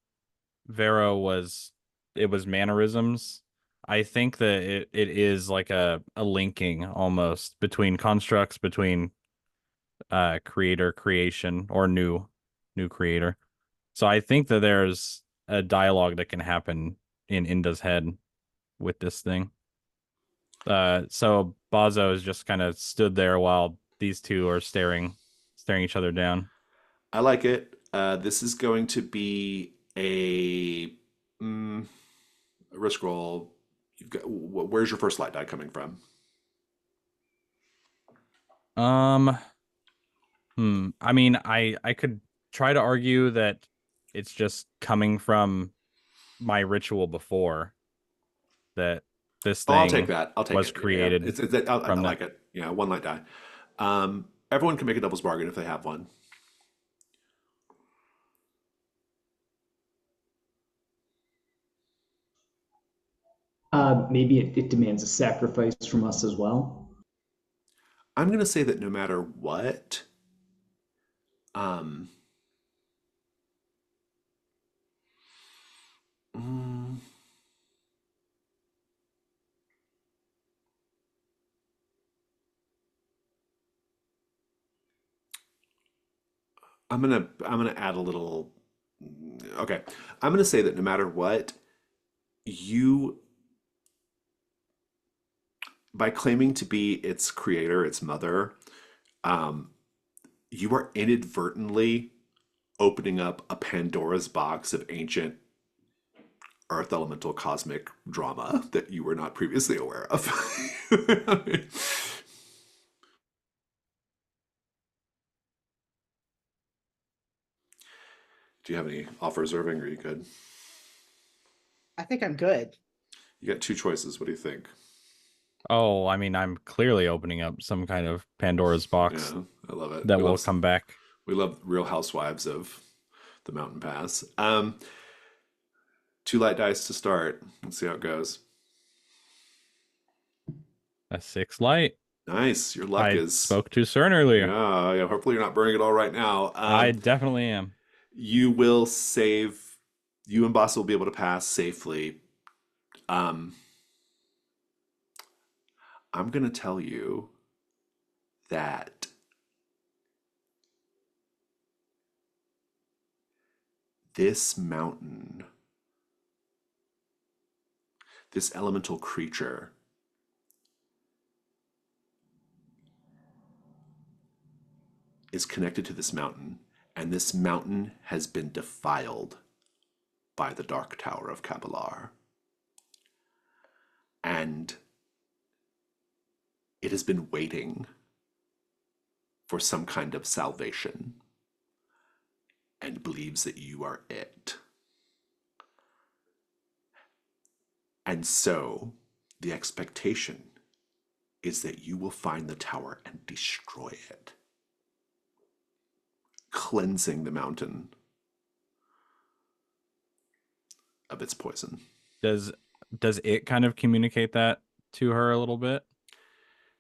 Vero was, it was mannerisms. I think that it is like a linking almost between constructs, between creator creation or new creator. So I think that there's a dialogue that can happen in Inda's head with this thing. So Bazo has just kind of stood there while these two are staring each other down. I like it. This is going to be mm, a risk roll. You've got, where's your first light die coming from? Um, I mean, I could try to argue that it's just coming from my ritual before that this Oh, I'll take thing that. I'll take was it. Yeah, yeah. created I from that. like it. Yeah, one light die. Everyone can make a devil's bargain if they have one. Maybe it demands a sacrifice from us as well. I'm going to say that no matter what, um, mm, I'm gonna add a little. Okay, I'm gonna say that no matter what, you by claiming to be its creator, its mother, um, you are inadvertently opening up a Pandora's box of ancient earth elemental cosmic drama that you were not previously aware of. Do you have any offers, Irving? Or are you good? I think I'm good. You got two choices. What do you think? Oh, I mean, I'm clearly opening up some kind of Pandora's box Yeah, I love it. that will come back. We love Real Housewives of the Mountain Pass. Two light dice to start. Let's see how it goes. A 6 light. Nice. Your luck I is. spoke too soon earlier. Yeah, yeah. Hopefully you're not burning it all right now. I definitely am. You will save. You and Boss will be able to pass safely. Um, I'm gonna tell you that this mountain, this elemental creature, is connected to this mountain, and this mountain has been defiled by the Dark Tower of Cabilar. And it has been waiting for some kind of salvation and believes that you are it. And so the expectation is that you will find the tower and destroy it, cleansing the mountain of its poison. Does it kind of communicate that to her a little bit?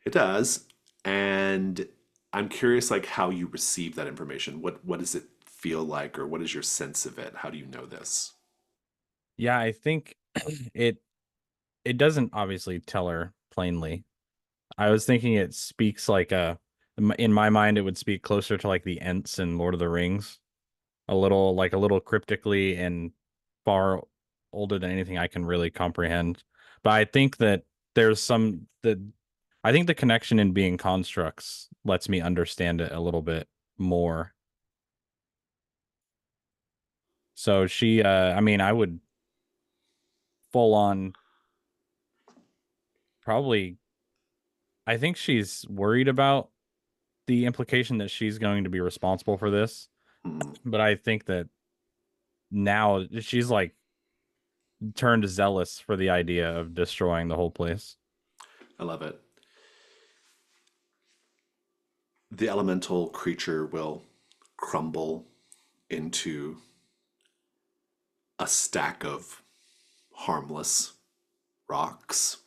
It does. And I'm curious like how you receive that information. What does it feel like, or what is your sense of it? How do you know this? Yeah, I think it it doesn't obviously tell her plainly. I was thinking it speaks like in my mind it would speak closer to like the Ents in Lord of the Rings, a little cryptically and far older than anything I can really comprehend. But I think that there's some that I think the connection in being constructs lets me understand it a little bit more. So I mean, I would full on probably I think she's worried about the implication that she's going to be responsible for this, Hmm. but I think that now she's like turned zealous for the idea of destroying the whole place. I love it. The elemental creature will crumble into a stack of harmless rocks.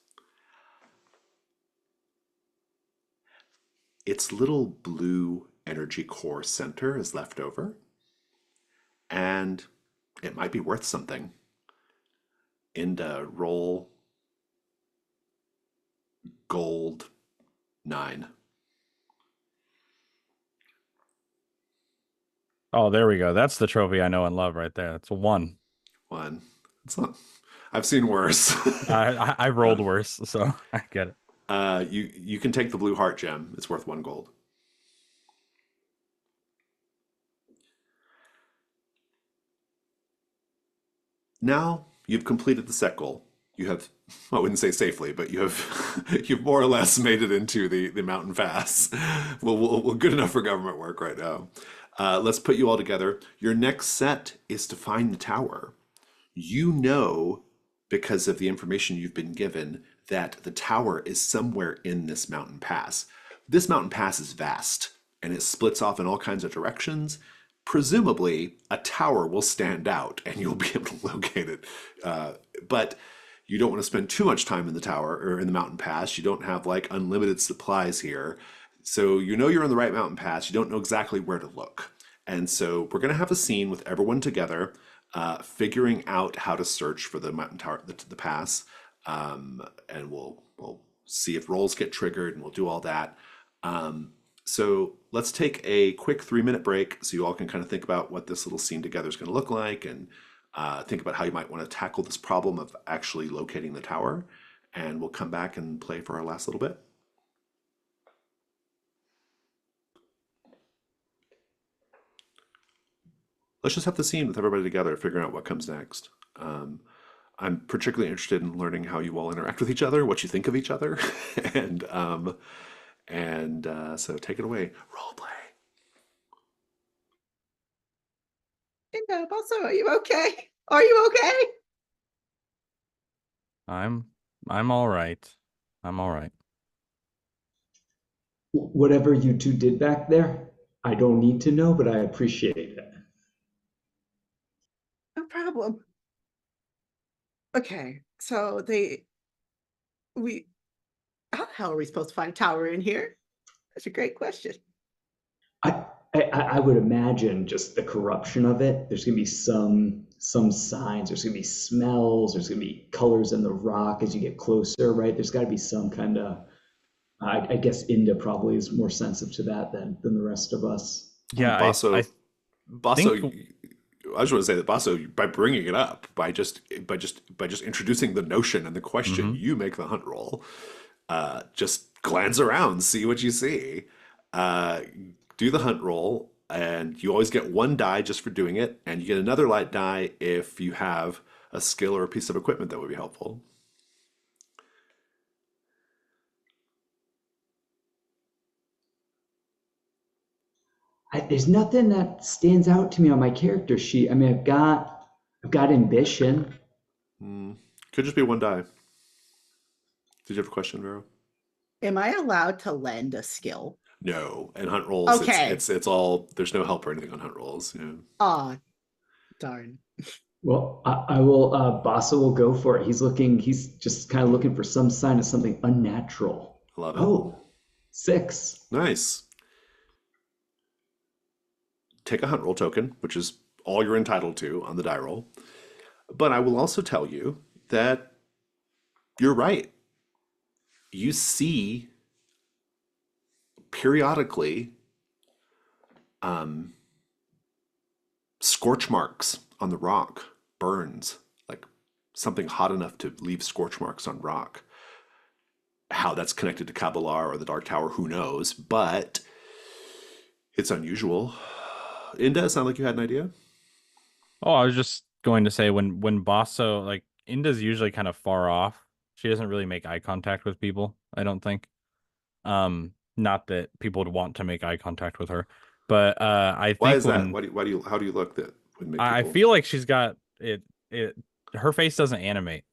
Its little blue energy core center is left over, and it might be worth something. Inda, roll gold 9. Oh, there we go. That's the trophy I know and love right there. That's a 1. 1. It's not. I've seen worse. I rolled worse, so I get it. You can take the blue heart gem. It's worth 1 gold. Now you've completed the set goal. You have, I wouldn't say safely, but you've more or less made it into the mountain pass. Well, good enough for government work right now. Let's put you all together. Your next set is to find the tower. You know, because of the information you've been given, that the tower is somewhere in this mountain pass. This mountain pass is vast, and it splits off in all kinds of directions. Presumably, a tower will stand out, and you'll be able to locate it. But you don't want to spend too much time in the tower or in the mountain pass. You don't have like unlimited supplies here. So you know you're in the right mountain pass. You don't know exactly where to look. And so we're going to have a scene with everyone together, figuring out how to search for the mountain tower, the pass. And we'll see if rolls get triggered, and we'll do all that. So let's take a quick 3-minute break so you all can kind of think about what this little scene together is going to look like, and think about how you might want to tackle this problem of actually locating the tower. And we'll come back and play for our last little bit. Let's just have the scene with everybody together, figuring out what comes next. I'm particularly interested in learning how you all interact with each other, what you think of each other, and so take it away. Role play. Inda, also, are you okay? Are you okay? I'm all right. I'm all right. Whatever you two did back there, I don't need to know, but I appreciate it. No problem. Okay, so we, how the hell are we supposed to find a tower in here? That's a great question. I, I would imagine just the corruption of it. There's gonna be some signs. There's gonna be smells. There's gonna be colors in the rock as you get closer, right? There's got to be some kind of. I guess Inda probably is more sensitive to that than the rest of us. Yeah, Basso, Basso, think- I just want to say that Basso, by bringing it up, by just introducing the notion and the question, you make the hunt roll. Just glance around, see what you see. Do the hunt roll, and you always get 1 die just for doing it, and you get another light die if you have a skill or a piece of equipment that would be helpful. There's nothing that stands out to me on my character sheet. I mean, I've got ambition. Could just be 1 die. Did you have a question, Vero? Am I allowed to lend a skill? No, and hunt rolls, Okay. it's all, there's no help or anything on hunt rolls. Yeah. Ah, darn. Well, I will. Bassa will go for it. He's just kind of looking for some sign of something unnatural. I love it. Oh, 6. Nice. Take a hunt roll token, which is all you're entitled to on the die roll. But I will also tell you that you're right. You see periodically scorch marks on the rock, burns, like something hot enough to leave scorch marks on rock. How that's connected to Cabilar or the Dark Tower, who knows? But it's unusual. Inda, it sound like you had an idea? Oh, I was just going to say when Basso, like, Inda's usually kind of far off. She doesn't really make eye contact with people, I don't think. Not that people would want to make eye contact with her, but I Why think is that? when How do you look that would make I people? feel like she's got it, her face doesn't animate.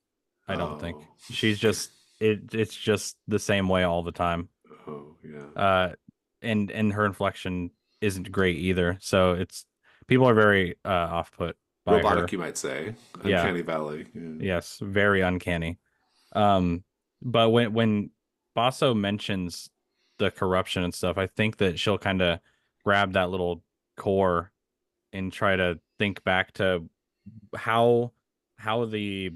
I don't Oh, think she's okay. just it's just the same way all the time. Oh, yeah. Uh, and her inflection isn't great either. So it's people are very off put by Robotic, her. you might say. Yeah. Uncanny Valley. Yeah. Yes, very uncanny. But when Basso mentions the corruption and stuff, I think that she'll kind of grab that little core and try to think back to how the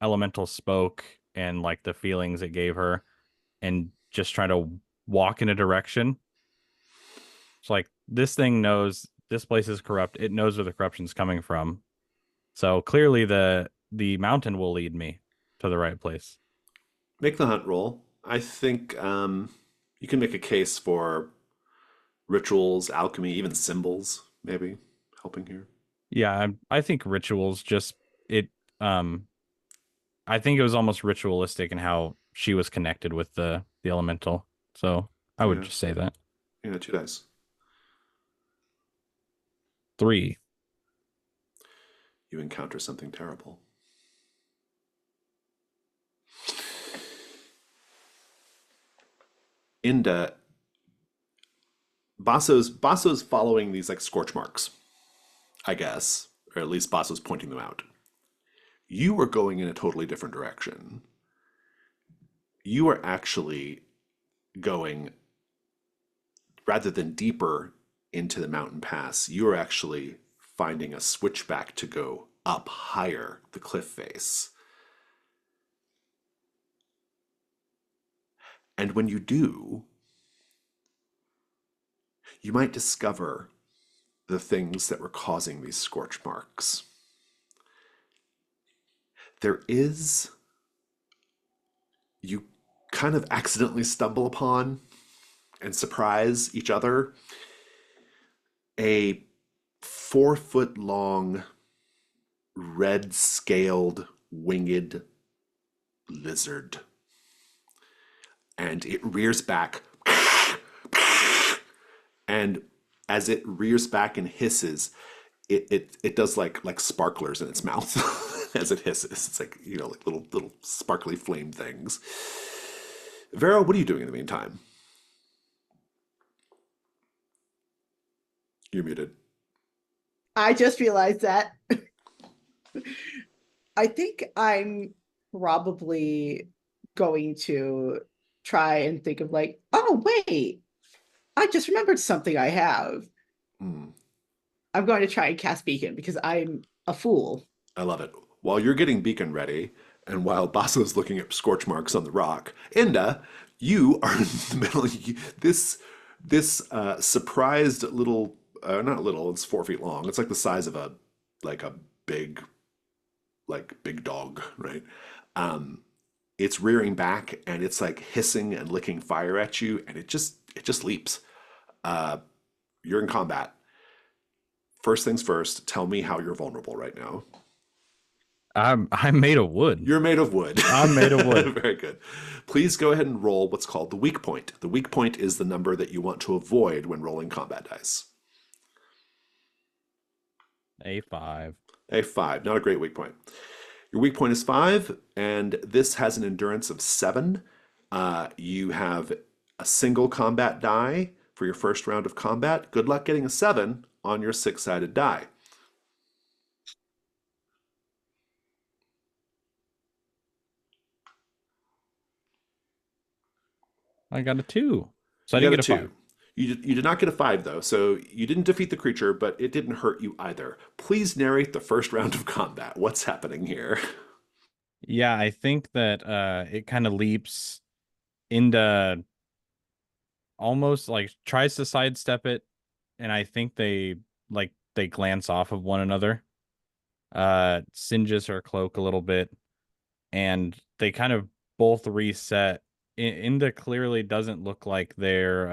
elemental spoke and like the feelings it gave her, and just try to walk in a direction. It's like this thing knows this place is corrupt. It knows where the corruption's coming from. So clearly the mountain will lead me to the right place. Make the hunt roll. I think you can make a case for rituals, alchemy, even symbols, maybe helping here. Yeah, I think rituals just it um I think it was almost ritualistic in how she was connected with the elemental. So I would Yeah. just say that. Yeah, 2 dice. 3. You encounter something terrible. Inda, Basso's following these like scorch marks, I guess, or at least Basso's pointing them out. You were going in a totally different direction. You are actually going, rather than deeper into the mountain pass, you are actually finding a switchback to go up higher the cliff face. And when you do, you might discover the things that were causing these scorch marks. There is, you kind of accidentally stumble upon and surprise each other, a 4 foot long, red scaled, winged lizard. And it rears back. And as it rears back and hisses, it does like sparklers in its mouth as it hisses. It's like, you know, like little sparkly flame things. Vera, what are you doing in the meantime? You're muted. I just realized that. I think I'm probably going to try and think of like, oh, wait, I just remembered something I have. Hmm. I'm going to try and cast Beacon because I'm a fool. I love it. While you're getting beacon ready, and while Basso's looking at scorch marks on the rock, Inda, you are in the middle. This surprised little, not little. It's 4 feet long. It's like the size of a like a big big dog, right? Um, it's rearing back and it's like hissing and licking fire at you, and it just leaps. Uh, you're in combat. First things first. Tell me how you're vulnerable right now. I'm made of wood. You're made of wood. I'm made of wood. Very good. Please go ahead and roll what's called the weak point. The weak point is the number that you want to avoid when rolling combat dice. A5. A5, not a great weak point. Your weak point is 5, and this has an endurance of 7. You have a single combat die for your first round of combat. Good luck getting a 7 on your 6-sided die. I got a 2. So I You didn't got get a a 2. 5. You did not get a 5, though, so you didn't defeat the creature, but it didn't hurt you either. Please narrate the first round of combat. What's happening here? Yeah, I think that it kind of leaps into almost like tries to sidestep it, and I think they glance off of one another. Singes her cloak a little bit, and they kind of both reset. Inda clearly doesn't look like they're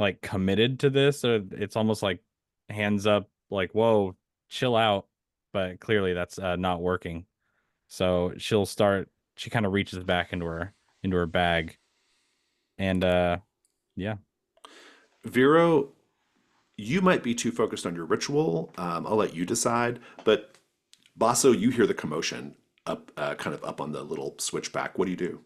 like committed to this, or it's almost like hands up, like, whoa, chill out. But clearly that's not working. So she kind of reaches back into her bag And yeah. Vero, you might be too focused on your ritual. I'll let you decide. But Basso, you hear the commotion up, kind of up on the little switchback. What do you do?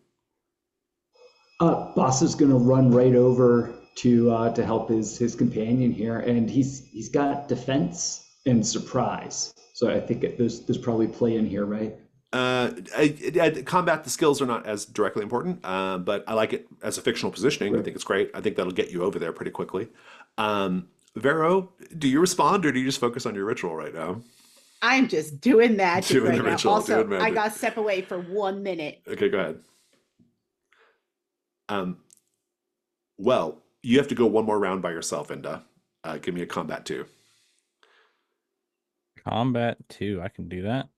Boss is gonna run right over to help his companion here, and he's got defense and surprise. So I think there's probably play in here, right? Combat, the skills are not as directly important, but I like it as a fictional positioning. I Right. think it's great. I think that'll get you over there pretty quickly. Vero, do you respond or do you just focus on your ritual right now? I'm just doing magic Doing the right now. ritual, doing Also, I magic. got to step away for 1 minute. Okay, go ahead. Um, well, you have to go one more round by yourself, Inda. Give me a combat two. Combat 2. I can do that.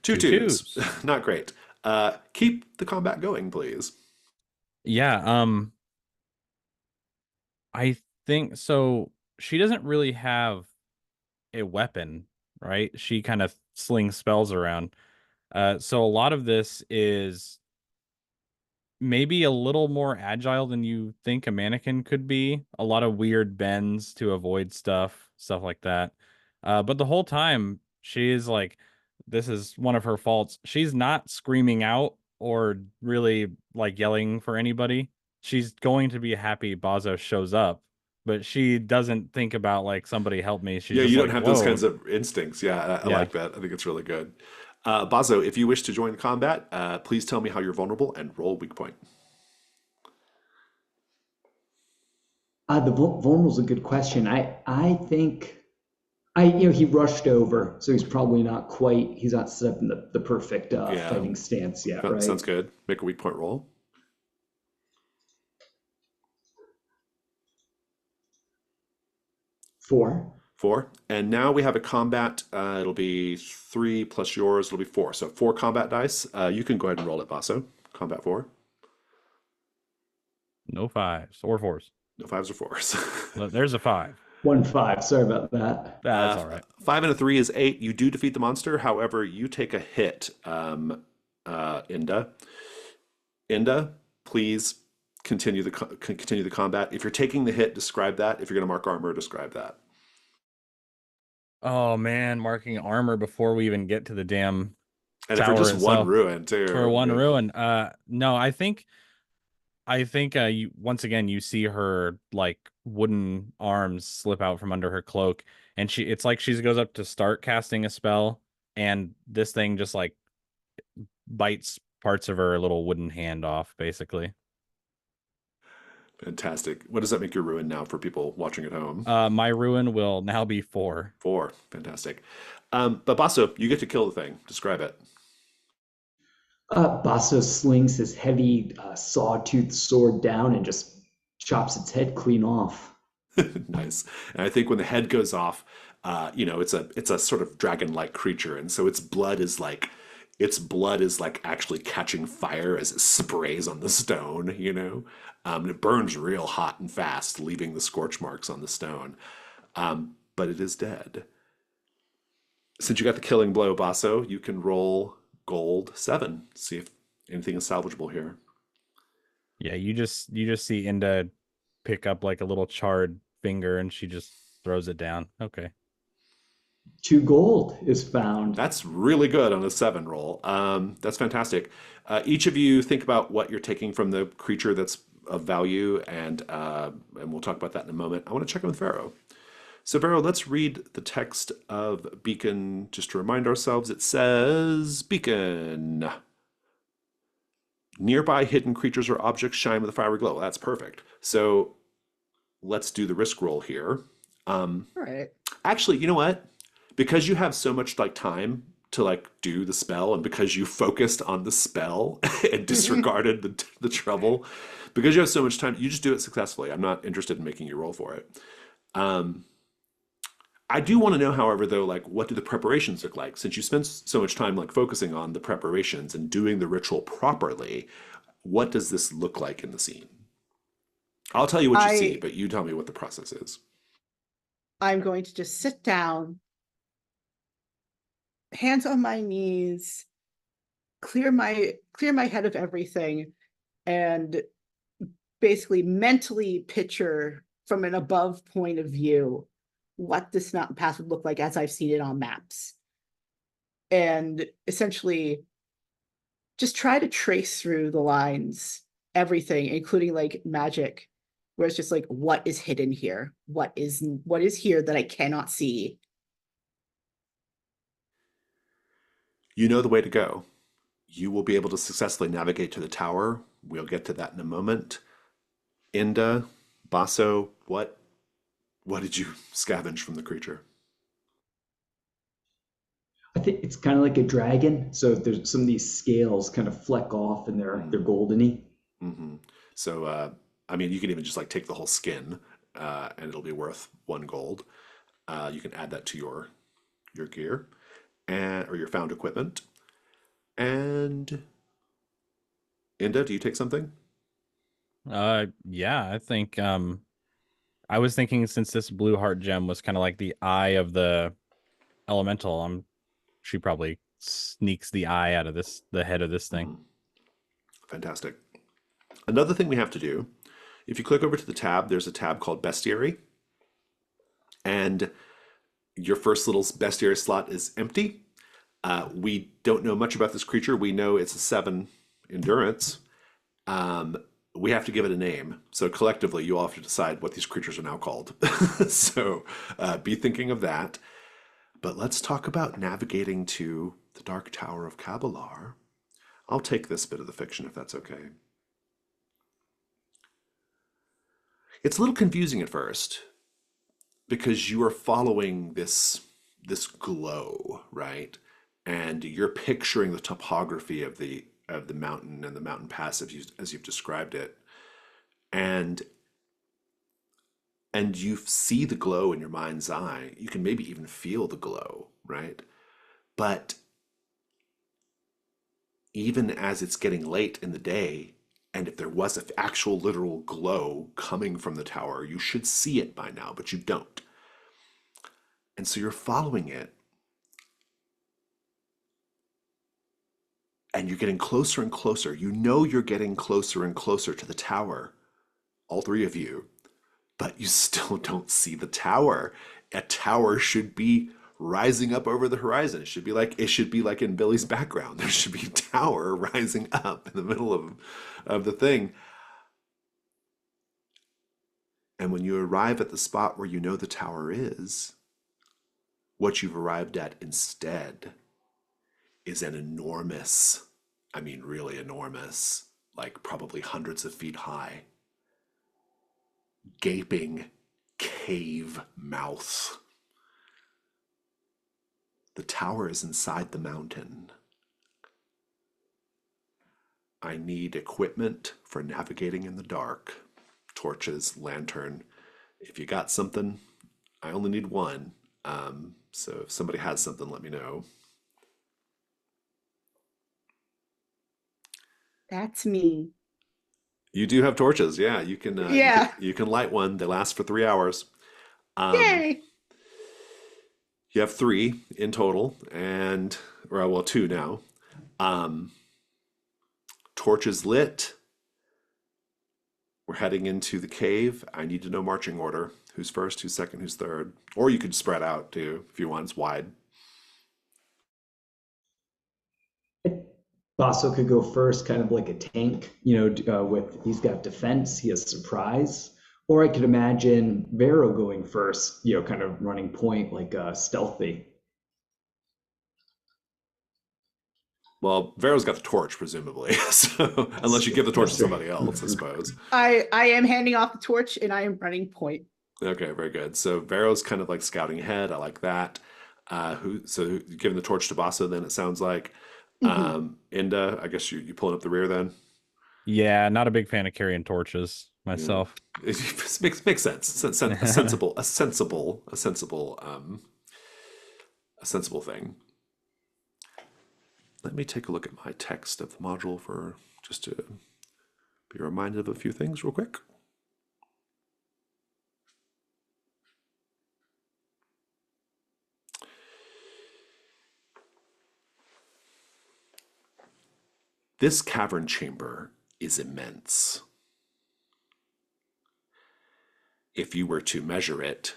Two Two twos. twos. Not great. Keep the combat going, please. Yeah, I think so. She doesn't really have a weapon, right? She kind of slings spells around. So a lot of this is maybe a little more agile than you think a mannequin could be. A lot of weird bends to avoid stuff like that. But the whole time she is like, this is one of her faults. She's not screaming out or really like yelling for anybody. She's going to be happy Bazo shows up, but she doesn't think about like somebody help me. She's Yeah, just you don't like, have those whoa, kinds of instincts. Yeah, I yeah. like that. I think it's really good. Bazo, if you wish to join combat, please tell me how you're vulnerable and roll weak point. The vulnerable's a good question. I think he rushed over, so he's not set up in the perfect Yeah, fighting stance yet, right? sounds good. Make a weak point roll. 4. 4. And now we have a combat. It'll be 3 plus yours. It'll be 4. So 4 combat dice. You can go ahead and roll it, Basso. Combat 4. No fives or fours. No fives or fours. There's a 5. 1-5. Sorry about that. That's all right. 5 and a 3 is 8. You do defeat the monster. However, you take a hit, Inda. Inda, please continue the combat. If you're taking the hit, describe that. If you're going to mark armor, describe that. Oh man, marking armor before we even get to the damn And for tower just one itself. ruin, too. For one Yeah. ruin. No, I think you once again you see her like wooden arms slip out from under her cloak, and it's like she goes up to start casting a spell, and this thing just like bites parts of her little wooden hand off, basically. Fantastic. What does that make your ruin now for people watching at home? My ruin will now be 4. 4. Fantastic. But Basso, you get to kill the thing. Describe it. Basso slings his heavy sawtooth sword down and just chops its head clean off. Nice. And I think when the head goes off, it's a sort of dragon-like creature, and so its blood is like actually catching fire as it sprays on the stone. And it burns real hot and fast, leaving the scorch marks on the stone. But it is dead. Since you got the killing blow, Basso, you can roll gold 7. See if anything is salvageable here. Yeah, you just see Inda pick up like a little charred finger, and she just throws it down. Okay. 2 gold is found. That's really good on a 7 roll. That's fantastic. Each of you think about what you're taking from the creature that's of value, and we'll talk about that in a moment. I want to check in with Vero. So, Vero, let's read the text of Beacon just to remind ourselves. It says, Beacon. Nearby hidden creatures or objects shine with a fiery glow. That's perfect. So, let's do the risk roll here. All right. Actually, you know what? Because you have so much like time to like do the spell, and because you focused on the spell and disregarded the trouble, because you have so much time, you just do it successfully. I'm not interested in making you roll for it. I do want to know, however, though, like what do the preparations look like? Since you spend so much time like focusing on the preparations and doing the ritual properly, what does this look like in the scene? I'll tell you what you see, but you tell me what the process is. I'm going to just sit down, hands on my knees, clear my head of everything, and basically mentally picture from an above point of view what this mountain pass would look like as I've seen it on maps. And essentially just try to trace through the lines, everything, including like magic, where it's just like, what is hidden here? What is here that I cannot see? You know the way to go. You will be able to successfully navigate to the tower. We'll get to that in a moment. Inda, Basso, what did you scavenge from the creature? I think it's kind of like a dragon. So there's some of these scales kind of fleck off and they're goldeny. Mm-hmm. So, I mean, you can even just like take the whole skin, and it'll be worth 1 gold. You can add that to your gear and or your found equipment. And Inda, do you take something? Yeah, I think I was thinking since this blue heart gem was kind of like the eye of the elemental, she probably sneaks the eye out of the head of this thing. Mm-hmm. Fantastic. Another thing we have to do, if you click over to the tab, there's a tab called Bestiary, and your first little Bestiary slot is empty. We don't know much about this creature. We know it's a 7 endurance. Um, we have to give it a name. So collectively, you all have to decide what these creatures are now called. So be thinking of that. But let's talk about navigating to the Dark Tower of Cabilar. I'll take this bit of the fiction if that's okay. It's a little confusing at first because you are following this glow, right? And you're picturing the topography of the mountain and the mountain pass as you've described it. And you see the glow in your mind's eye. You can maybe even feel the glow, right? But even as it's getting late in the day, and if there was an actual literal glow coming from the tower, you should see it by now, but you don't. And so you're following it, and you're getting closer and closer. You know you're getting closer and closer to the tower, all 3 of you, but you still don't see the tower. A tower should be rising up over the horizon. It should be like in Billy's background. There should be a tower rising up in the middle of the thing. And when you arrive at the spot where you know the tower is, what you've arrived at instead is an enormous, I mean really enormous, like probably hundreds of feet high, gaping cave mouth. The tower is inside the mountain. I need equipment for navigating in the dark. Torches, lantern. If you got something, I only need 1. So if somebody has something, let me know. That's me. You do have torches, yeah. Yeah. You can light one. They last for 3 hours. Um, Yay. you have 3 in total, and or well, 2 now. Um, torches lit. We're heading into the cave. I need to know marching order. Who's first? Who's second? Who's third? Or you could spread out too if you want. It's wide. Basso could go first, kind of like a tank, with he's got defense, he has surprise. Or I could imagine Vero going first, kind of running point, like stealthy. Well, Vero's got the torch, presumably. So unless you give the torch to somebody else, I suppose. I am handing off the torch and I am running point. Okay, very good. So Vero's kind of like scouting ahead. I like that. So giving the torch to Basso, then it sounds like. Inda, I guess you pulling up the rear then. Yeah, not a big fan of carrying torches Yeah. myself. It makes sense. A sensible thing. Let me take a look at my text of the module for just to be reminded of a few things real quick. This cavern chamber is immense. If you were to measure it,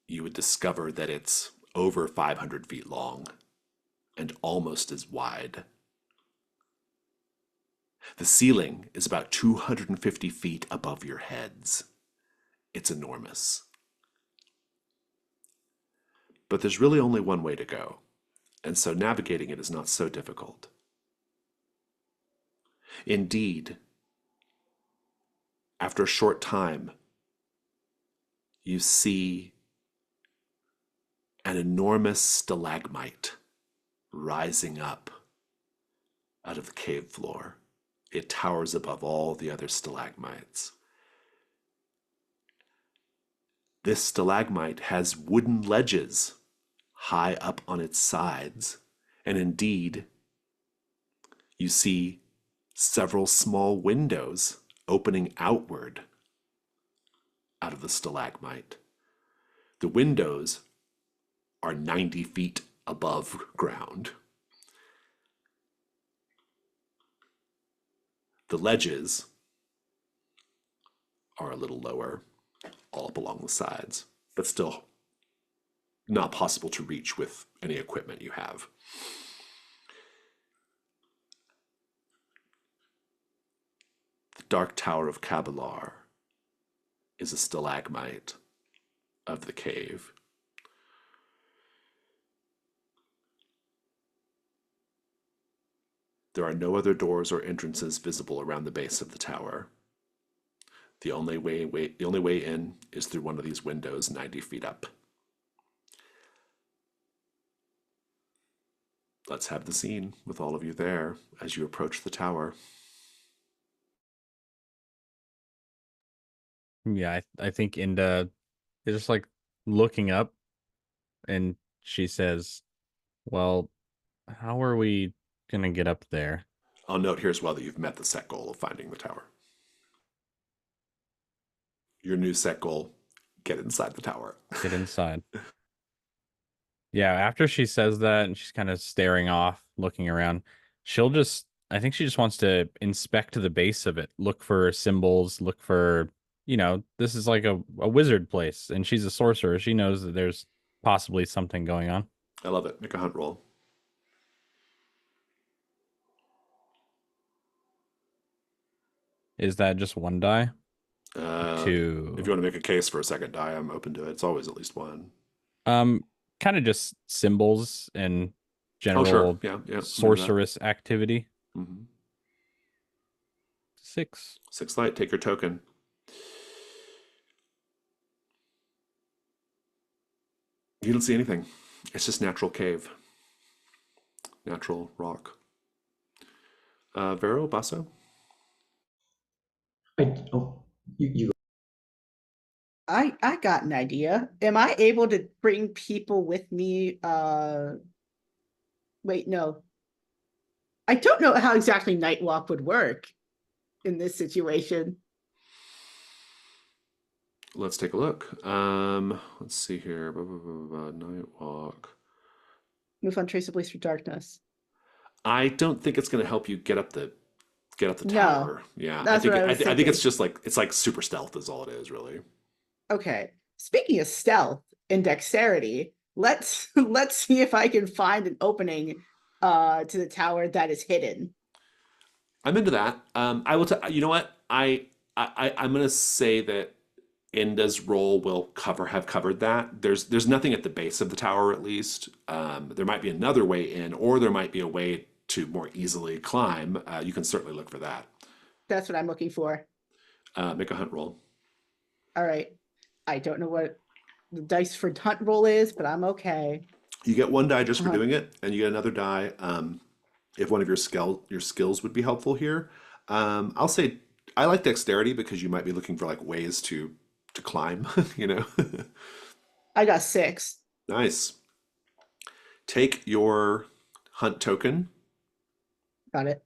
you would discover that it's over 500 feet long and almost as wide. The ceiling is about 250 feet above your heads. It's enormous. But there's really only one way to go, and so navigating it is not so difficult. Indeed, after a short time, you see an enormous stalagmite rising up out of the cave floor. It towers above all the other stalagmites. This stalagmite has wooden ledges high up on its sides, and indeed, you see several small windows opening outward out of the stalagmite. The windows are 90 feet above ground. The ledges are a little lower, all up along the sides, but still not possible to reach with any equipment you have. The Dark Tower of Cabilar is a stalagmite of the cave. There are no other doors or entrances visible around the base of the tower. The only way in is through one of these windows 90 feet up. Let's have the scene with all of you there as you approach the tower. Yeah, I think Inda is just like looking up, and she says, well, how are we gonna get up there? I'll note here as well that you've met the set goal of finding the tower. Your new set goal, get inside the tower. Get inside. Yeah, after she says that and she's kind of staring off, looking around, I think she just wants to inspect the base of it, look for symbols, look for, this is like a wizard place, and she's a sorcerer. She knows that there's possibly something going on. I love it. Make a hunt roll. Is that just one die? If Two. you want to make a case for a second die, I'm open to it. It's always at least one. Kind of just symbols and Oh, sure. general Yeah. sorceress activity. Mm-hmm. 6. 6 light. Take your token. You don't see anything. It's just natural cave. Natural rock. Vero, Basso? You I got an idea. Am I able to bring people with me? Wait, no. I don't know how exactly Night Walk would work in this situation. Let's take a look. Let's see here. Night walk. Move untraceably through darkness. I don't think it's going to help you get up the No, tower. Yeah, that's what I was I think thinking. it's just like it's like super stealth is all it is, really. Okay. Speaking of stealth and dexterity, let's see if I can find an opening to the tower that is hidden. I'm into that. I will. You know what? I'm going to say that Inda's role will have covered that. There's nothing at the base of the tower, at least. There might be another way in, or there might be a way to more easily climb. You can certainly look for that. That's what I'm looking for. Make a hunt roll. All right. I don't know what the dice for hunt roll is, but I'm okay. You get 1 die just for doing it, and you get another die if one of your skills would be helpful here. I'll say I like dexterity because you might be looking for like ways to climb. I got 6. Nice. Take your hunt token. Got it.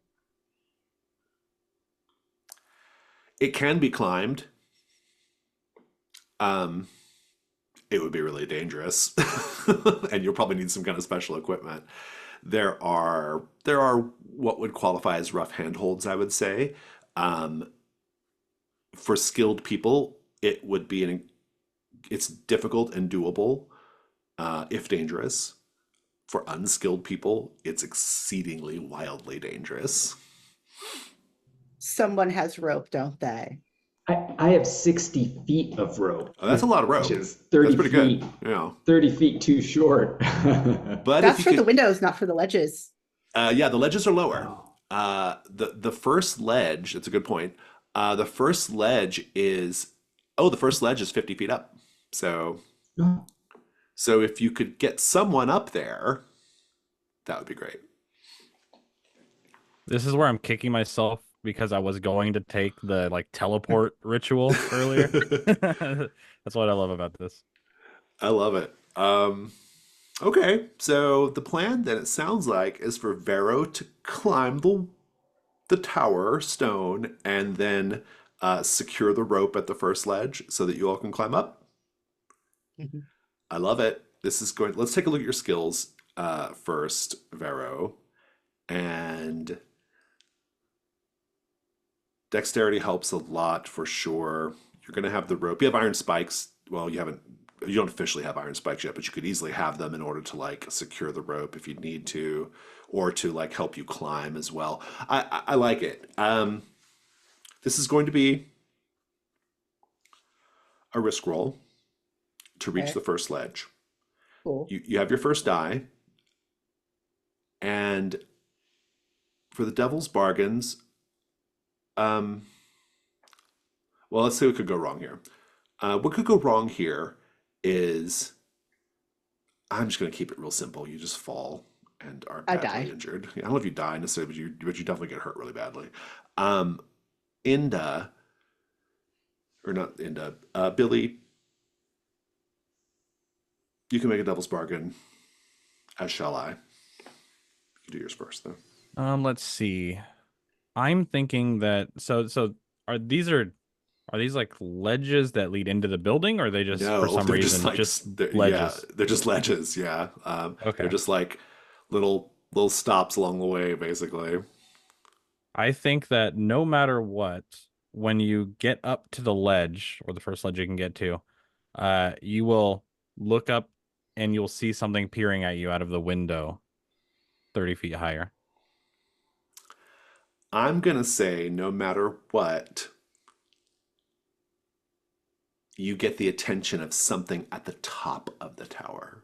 It can be climbed. It would be really dangerous, and you'll probably need some kind of special equipment. There are what would qualify as rough handholds, I would say. For skilled people, it would be it's difficult and doable, if dangerous. For unskilled people, it's exceedingly wildly dangerous. Someone has rope, don't they? I have 60 feet of rope, Oh, that's a lot of which rope. is That's 30 pretty good. feet, Yeah. 30 feet too short. But if That's you for the could, windows, not for the ledges. yeah, the ledges are lower. Oh. The first ledge, that's a good point. The first ledge is, oh, the first ledge is 50 feet up. So, Oh. so if you could get someone up there, that would be great. This is where I'm kicking myself because I was going to take the like teleport ritual earlier. That's what I love about this. I love it. Okay, so the plan then it sounds like is for Vero to climb the tower stone and then secure the rope at the first ledge so that you all can climb up. Mhm. I love it. This is going. Let's take a look at your skills first, Vero, and dexterity helps a lot for sure. You're going to have the rope. You have iron spikes. Well, you haven't. You don't officially have iron spikes yet, but you could easily have them in order to like secure the rope if you need to, or to like help you climb as well. I like it. This is going to be a risk roll to reach Okay, the first ledge. cool. You have your first die, and for the devil's bargains, um, well, let's say what could go wrong here. What could go wrong here is I'm just going to keep it real simple. You just fall and are I badly die. injured. I don't know if you die necessarily, but you definitely get hurt really badly. Um, Inda, or not Inda, Billy, you can make a devil's bargain, as shall I. You do yours first, though. Let's see. I'm thinking that so are these like ledges that lead into the building, or are they just for No, some they're just reason like, just yeah, ledges? they're just ledges. Yeah, they're Okay. just like little stops along the way, basically. I think that no matter what, when you get up to the ledge or the first ledge you can get to, you will look up and you'll see something peering at you out of the window 30 feet higher. I'm gonna say, no matter what, you get the attention of something at the top of the tower.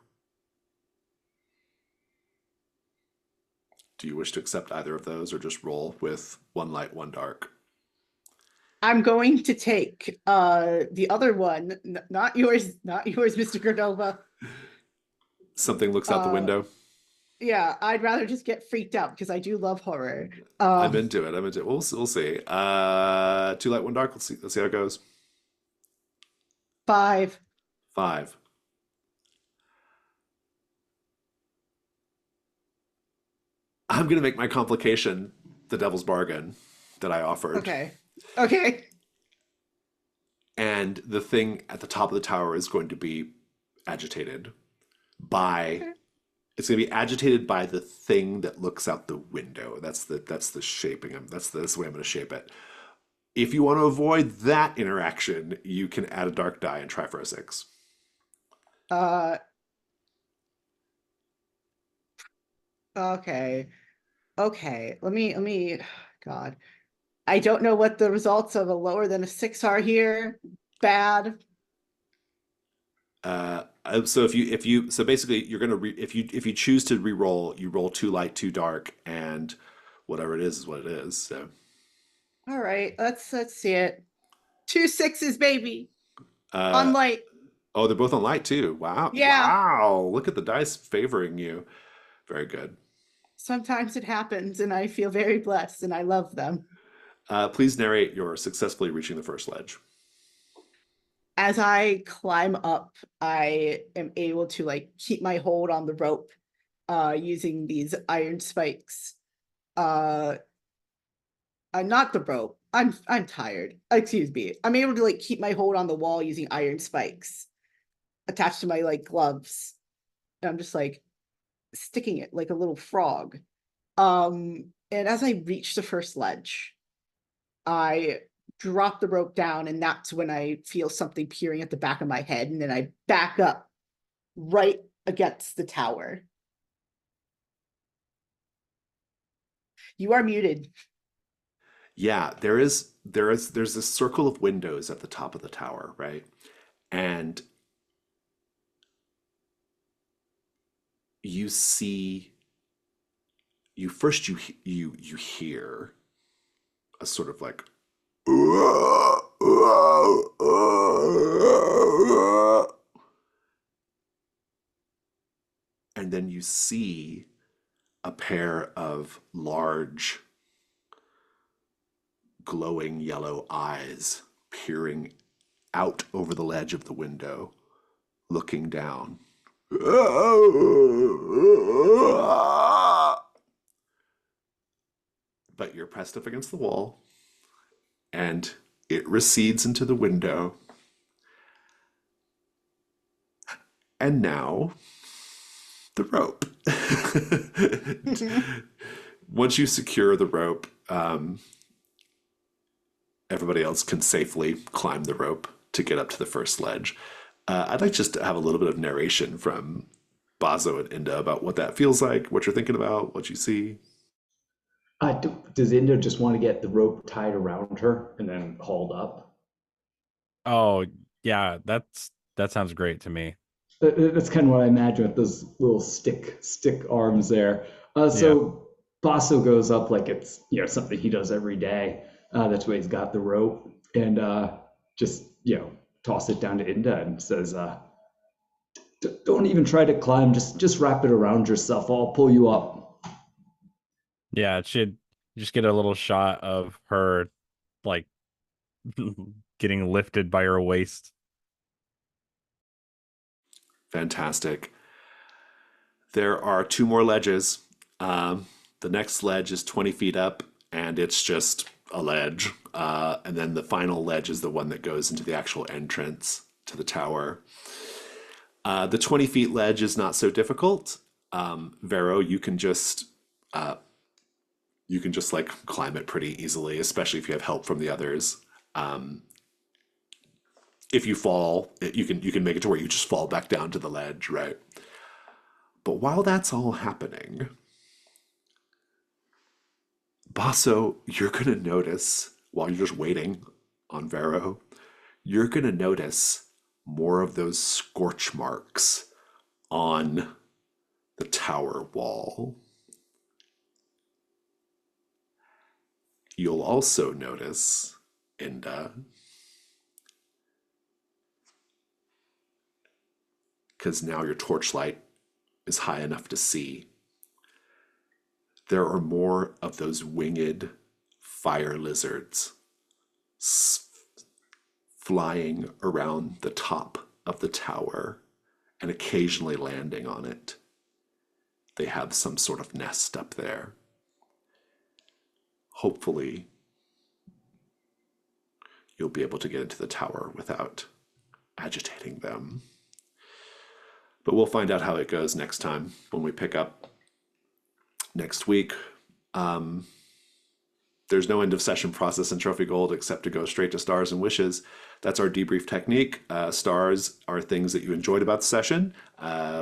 Do you wish to accept either of those or just roll with one light, one dark? I'm going to take the other one, not yours, not yours, Mr. Cordova. Something looks out the Uh, window. yeah, I'd rather just get freaked out because I do love horror. I'm into it. I'm into it. We'll see. Two light, one dark. Let's see. Let's see how it goes. 5. 5. I'm gonna make my complication the devil's bargain that I offered. Okay. Okay. And the thing at the top of the tower is going to be agitated by it's going to be agitated by the thing that looks out the window. That's the shaping. That's the way I'm going to shape it. If you want to avoid that interaction, you can add a dark die and try for a 6. Uh okay. Okay. Let me God. I don't know what the results of a lower than a 6 are here. Bad. So so basically you're gonna if you choose to re-roll, you roll 2 light, 2 dark, and whatever it is what it is. So All right. Let's see it. 2 6s, baby. On uh, light. oh, they're both on light too. Wow, Yeah. wow! Look at the dice favoring you. Very good. Sometimes it happens and I feel very blessed and I love them. Please narrate your successfully reaching the first ledge. As I climb up, I am able to like keep my hold on the rope using these iron spikes. Uh not the rope. I'm tired. Excuse me. I'm able to like keep my hold on the wall using iron spikes attached to my like gloves. And I'm just like sticking it like a little frog. And as I reach the first ledge, I drop the rope down, and that's when I feel something peering at the back of my head, and then I back up right against the tower. You are muted. Yeah, there's this circle of windows at the top of the tower, right? And you see you hear a sort of like and then you see a pair of large glowing yellow eyes peering out over the ledge of the window, looking down. But you're pressed up against the wall, and it recedes into the window. And now, the rope. Once you secure the rope, everybody else can safely climb the rope to get up to the first ledge. I'd like just to have a little bit of narration from Bazo and Inda about what that feels like, what you're thinking about, what you see. Does Inda just want to get the rope tied around her and then hauled up? Oh, yeah, that sounds great to me. That's kind of what I imagine with those little stick arms there. Yeah. So Basso goes up like it's something he does every day. That's why he's got the rope and just toss it down to Inda and says, "Don't even try to climb. Just wrap it around yourself. I'll pull you up." Yeah, it should just get a little shot of her like getting lifted by her waist. Fantastic. There are two more ledges. The next ledge is 20 feet up, and it's just a ledge. And then the final ledge is the one that goes into the actual entrance to the tower. The 20 feet ledge is not so difficult. Vero, you can just like climb it pretty easily, especially if you have help from the others. If you fall, you can make it to where you just fall back down to the ledge, right? But while that's all happening, Basso, you're gonna notice while you're just waiting on Vero, you're gonna notice more of those scorch marks on the tower wall. You'll also notice, Inda, because now your torchlight is high enough to see, there are more of those winged fire lizards flying around the top of the tower and occasionally landing on it. They have some sort of nest up there. Hopefully, you'll be able to get into the tower without agitating them. But we'll find out how it goes next time when we pick up next week. There's no end of session process in Trophy Gold except to go straight to stars and wishes. That's our debrief technique. Stars are things that you enjoyed about the session.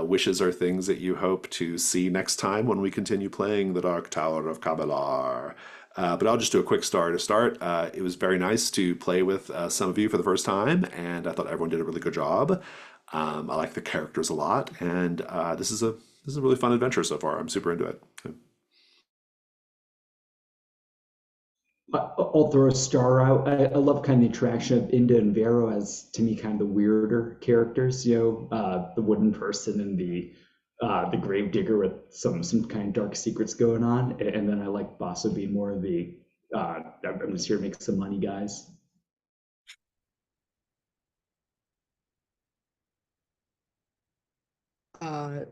Wishes are things that you hope to see next time when we continue playing the Dark Tower of Cabilar. But I'll just do a quick star to start. It was very nice to play with some of you for the first time, and I thought everyone did a really good job. I like the characters a lot, and this is a really fun adventure so far. I'm super into it. I'll throw a star out. I love kind of the interaction of Inda and Vero as, to me, kind of the weirder characters. The wooden person and the grave digger with some kind of dark secrets going on, and then I like Basso being more of the I'm just here to make some money, guys.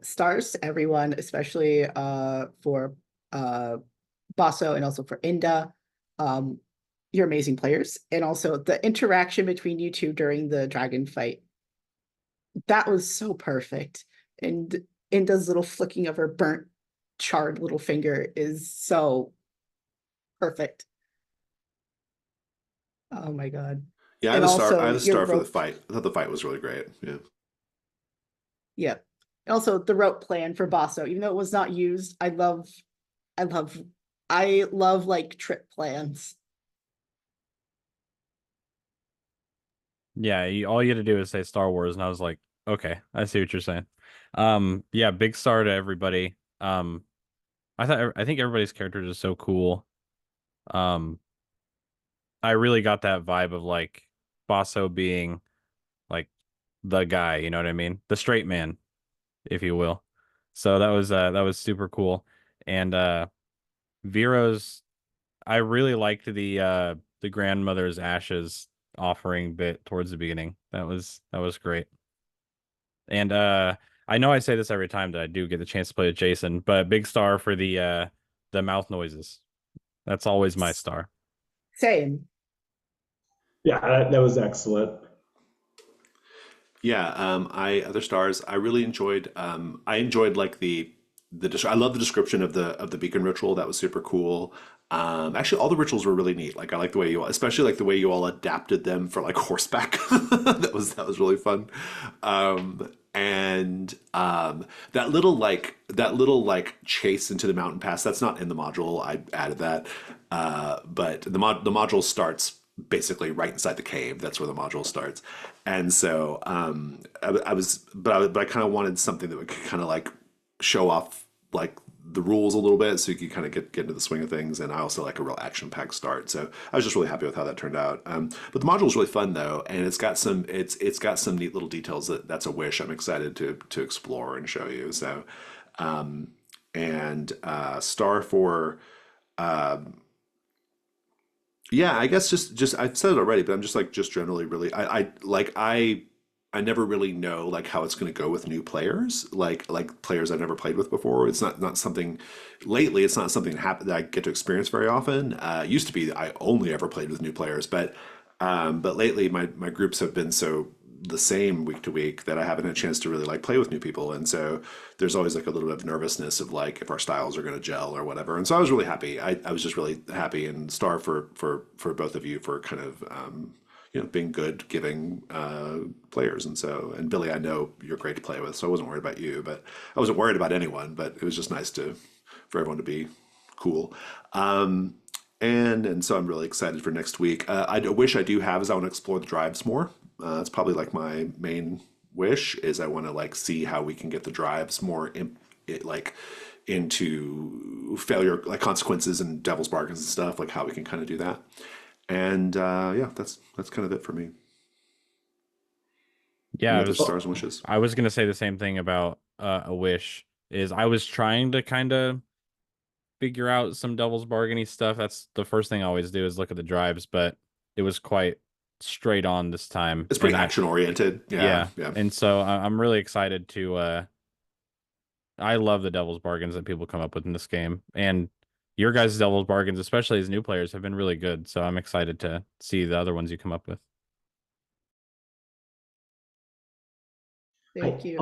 Stars to everyone, especially for Basso and also for Inda. You're amazing players. And also the interaction between you two during the dragon fight. That was so perfect. And Inda's little flicking of her burnt, charred little finger is so perfect. Oh my God. Yeah, And I also had a your star for the rope, fight. I thought the fight was really great. Yeah. yeah. Also the rope plan for Basso, even though it was not used, I love, I love like trip plans. Yeah, all you had to do is say Star Wars, and I was like, okay, I see what you're saying. Yeah, big star to everybody. I think everybody's characters are so cool. Um, I really got that vibe of like Basso being like the guy, you know what I mean? The straight man, if you will. So that was super cool. And Vero's I really liked the grandmother's ashes offering bit towards the beginning. That was great. And I know I say this every time that I do get the chance to play with Jason, but big star for the mouth noises. That's always my star. Same. Yeah, that was excellent. Yeah, I other stars. I really enjoyed. I enjoyed like I love the description of the beacon ritual. That was super cool. Actually, all the rituals were really neat. Like I like the way you all, especially like the way you all adapted them for like horseback. That was really fun. And that little like chase into the mountain pass. That's not in the module. I added that, but the module starts basically right inside the cave. That's where the module starts. And so I was, but I kind of wanted something that would kind of like show off like the rules a little bit, so you could kind of get into the swing of things. And I also like a real action packed start, so I was just really happy with how that turned out. But the module is really fun though, and it's got some neat little details that's a wish. I'm excited to explore and show you. So and star for yeah, I guess just I've said it already, but I'm just like just generally really I never really know like how it's going to go with new players, like players I've never played with before. It's not something lately. It's not something that I get to experience very often. It used to be I only ever played with new players, but lately my groups have been so the same week to week that I haven't had a chance to really like play with new people, and so there's always like a little bit of nervousness of like if our styles are going to gel or whatever. And so I was really happy. I was just really happy and star for both of you for kind of being good, giving players. And so, and Billy, I know you're great to play with, so I wasn't worried about you, but I wasn't worried about anyone. But it was just nice for everyone to be cool. And so I'm really excited for next week. I wish I do have is I want to explore the drives more. It's probably like my main wish is I want to like see how we can get the drives more like into failure like consequences and devil's bargains and stuff, like how we can kind of do that. And yeah, that's kind of it for me. Yeah, Any other stars and wishes? I was gonna say the same thing about a wish. Is I was trying to kind of figure out some devil's bargainy stuff. That's the first thing I always do is look at the drives, but it was quite straight on this time. It's pretty And action oriented. Yeah, yeah, yeah. and so I'm really excited to I love the devil's bargains that people come up with in this game. And your guys' devil's bargains, especially as new players, have been really good. So I'm excited to see the other ones you come up with. Thank you.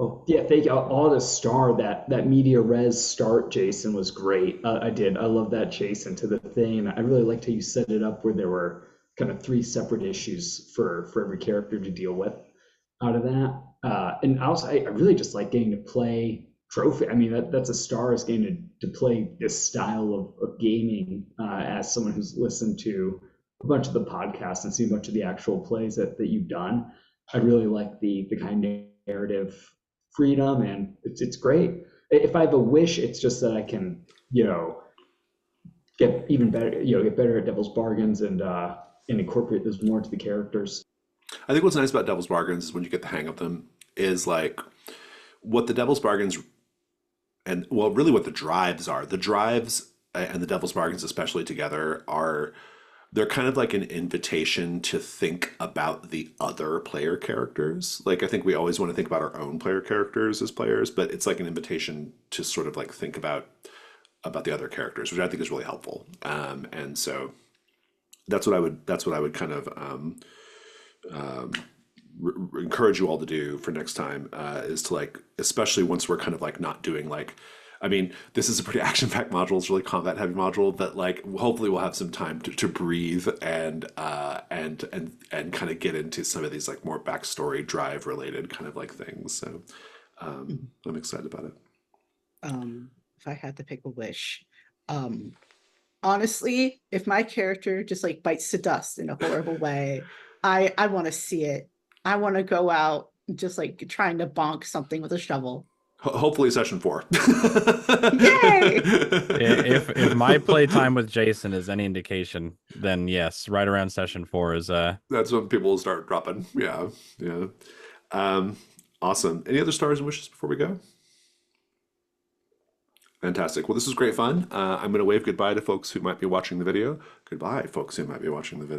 Oh yeah, thank you. All the star that media res start, Jason, was great. I did. I love that chase into the thing. I really liked how you set it up where there were kind of three separate issues for every character to deal with out of that. And also, I really just like getting to play trophy. I mean, that's a star is getting to play this style of gaming as someone who's listened to a bunch of the podcasts and seen a bunch of the actual plays that you've done. I really like the kind of narrative freedom, and it's great. If I have a wish, it's just that I can, get even better, get better at devil's bargains and incorporate those more into the characters. I think what's nice about devil's bargains is when you get the hang of them is like what the devil's bargains and well really what the drives are. The drives and the devil's bargains especially together are they're kind of like an invitation to think about the other player characters. Like I think we always want to think about our own player characters as players, but it's like an invitation to sort of like think about the other characters, which I think is really helpful. And so that's what I would kind of encourage you all to do for next time is to like, especially once we're kind of like not doing like I mean, this is a pretty action-packed module. It's a really combat-heavy module, but like hopefully we'll have some time to breathe and kind of get into some of these like more backstory drive-related kind of like things. So I'm excited about it. If I had to pick a wish, um, honestly, if my character just like bites to dust in a horrible way, I want to see it. I want to go out just like trying to bonk something with a shovel. Hopefully session 4. Yay! If my playtime with Jason is any indication, then yes, right around session 4 is That's when people will start dropping. Yeah, yeah. Awesome. Any other stars and wishes before we go? Fantastic. Well, this was great fun. I'm going to wave goodbye to folks who might be watching the video. Goodbye, folks who might be watching the video.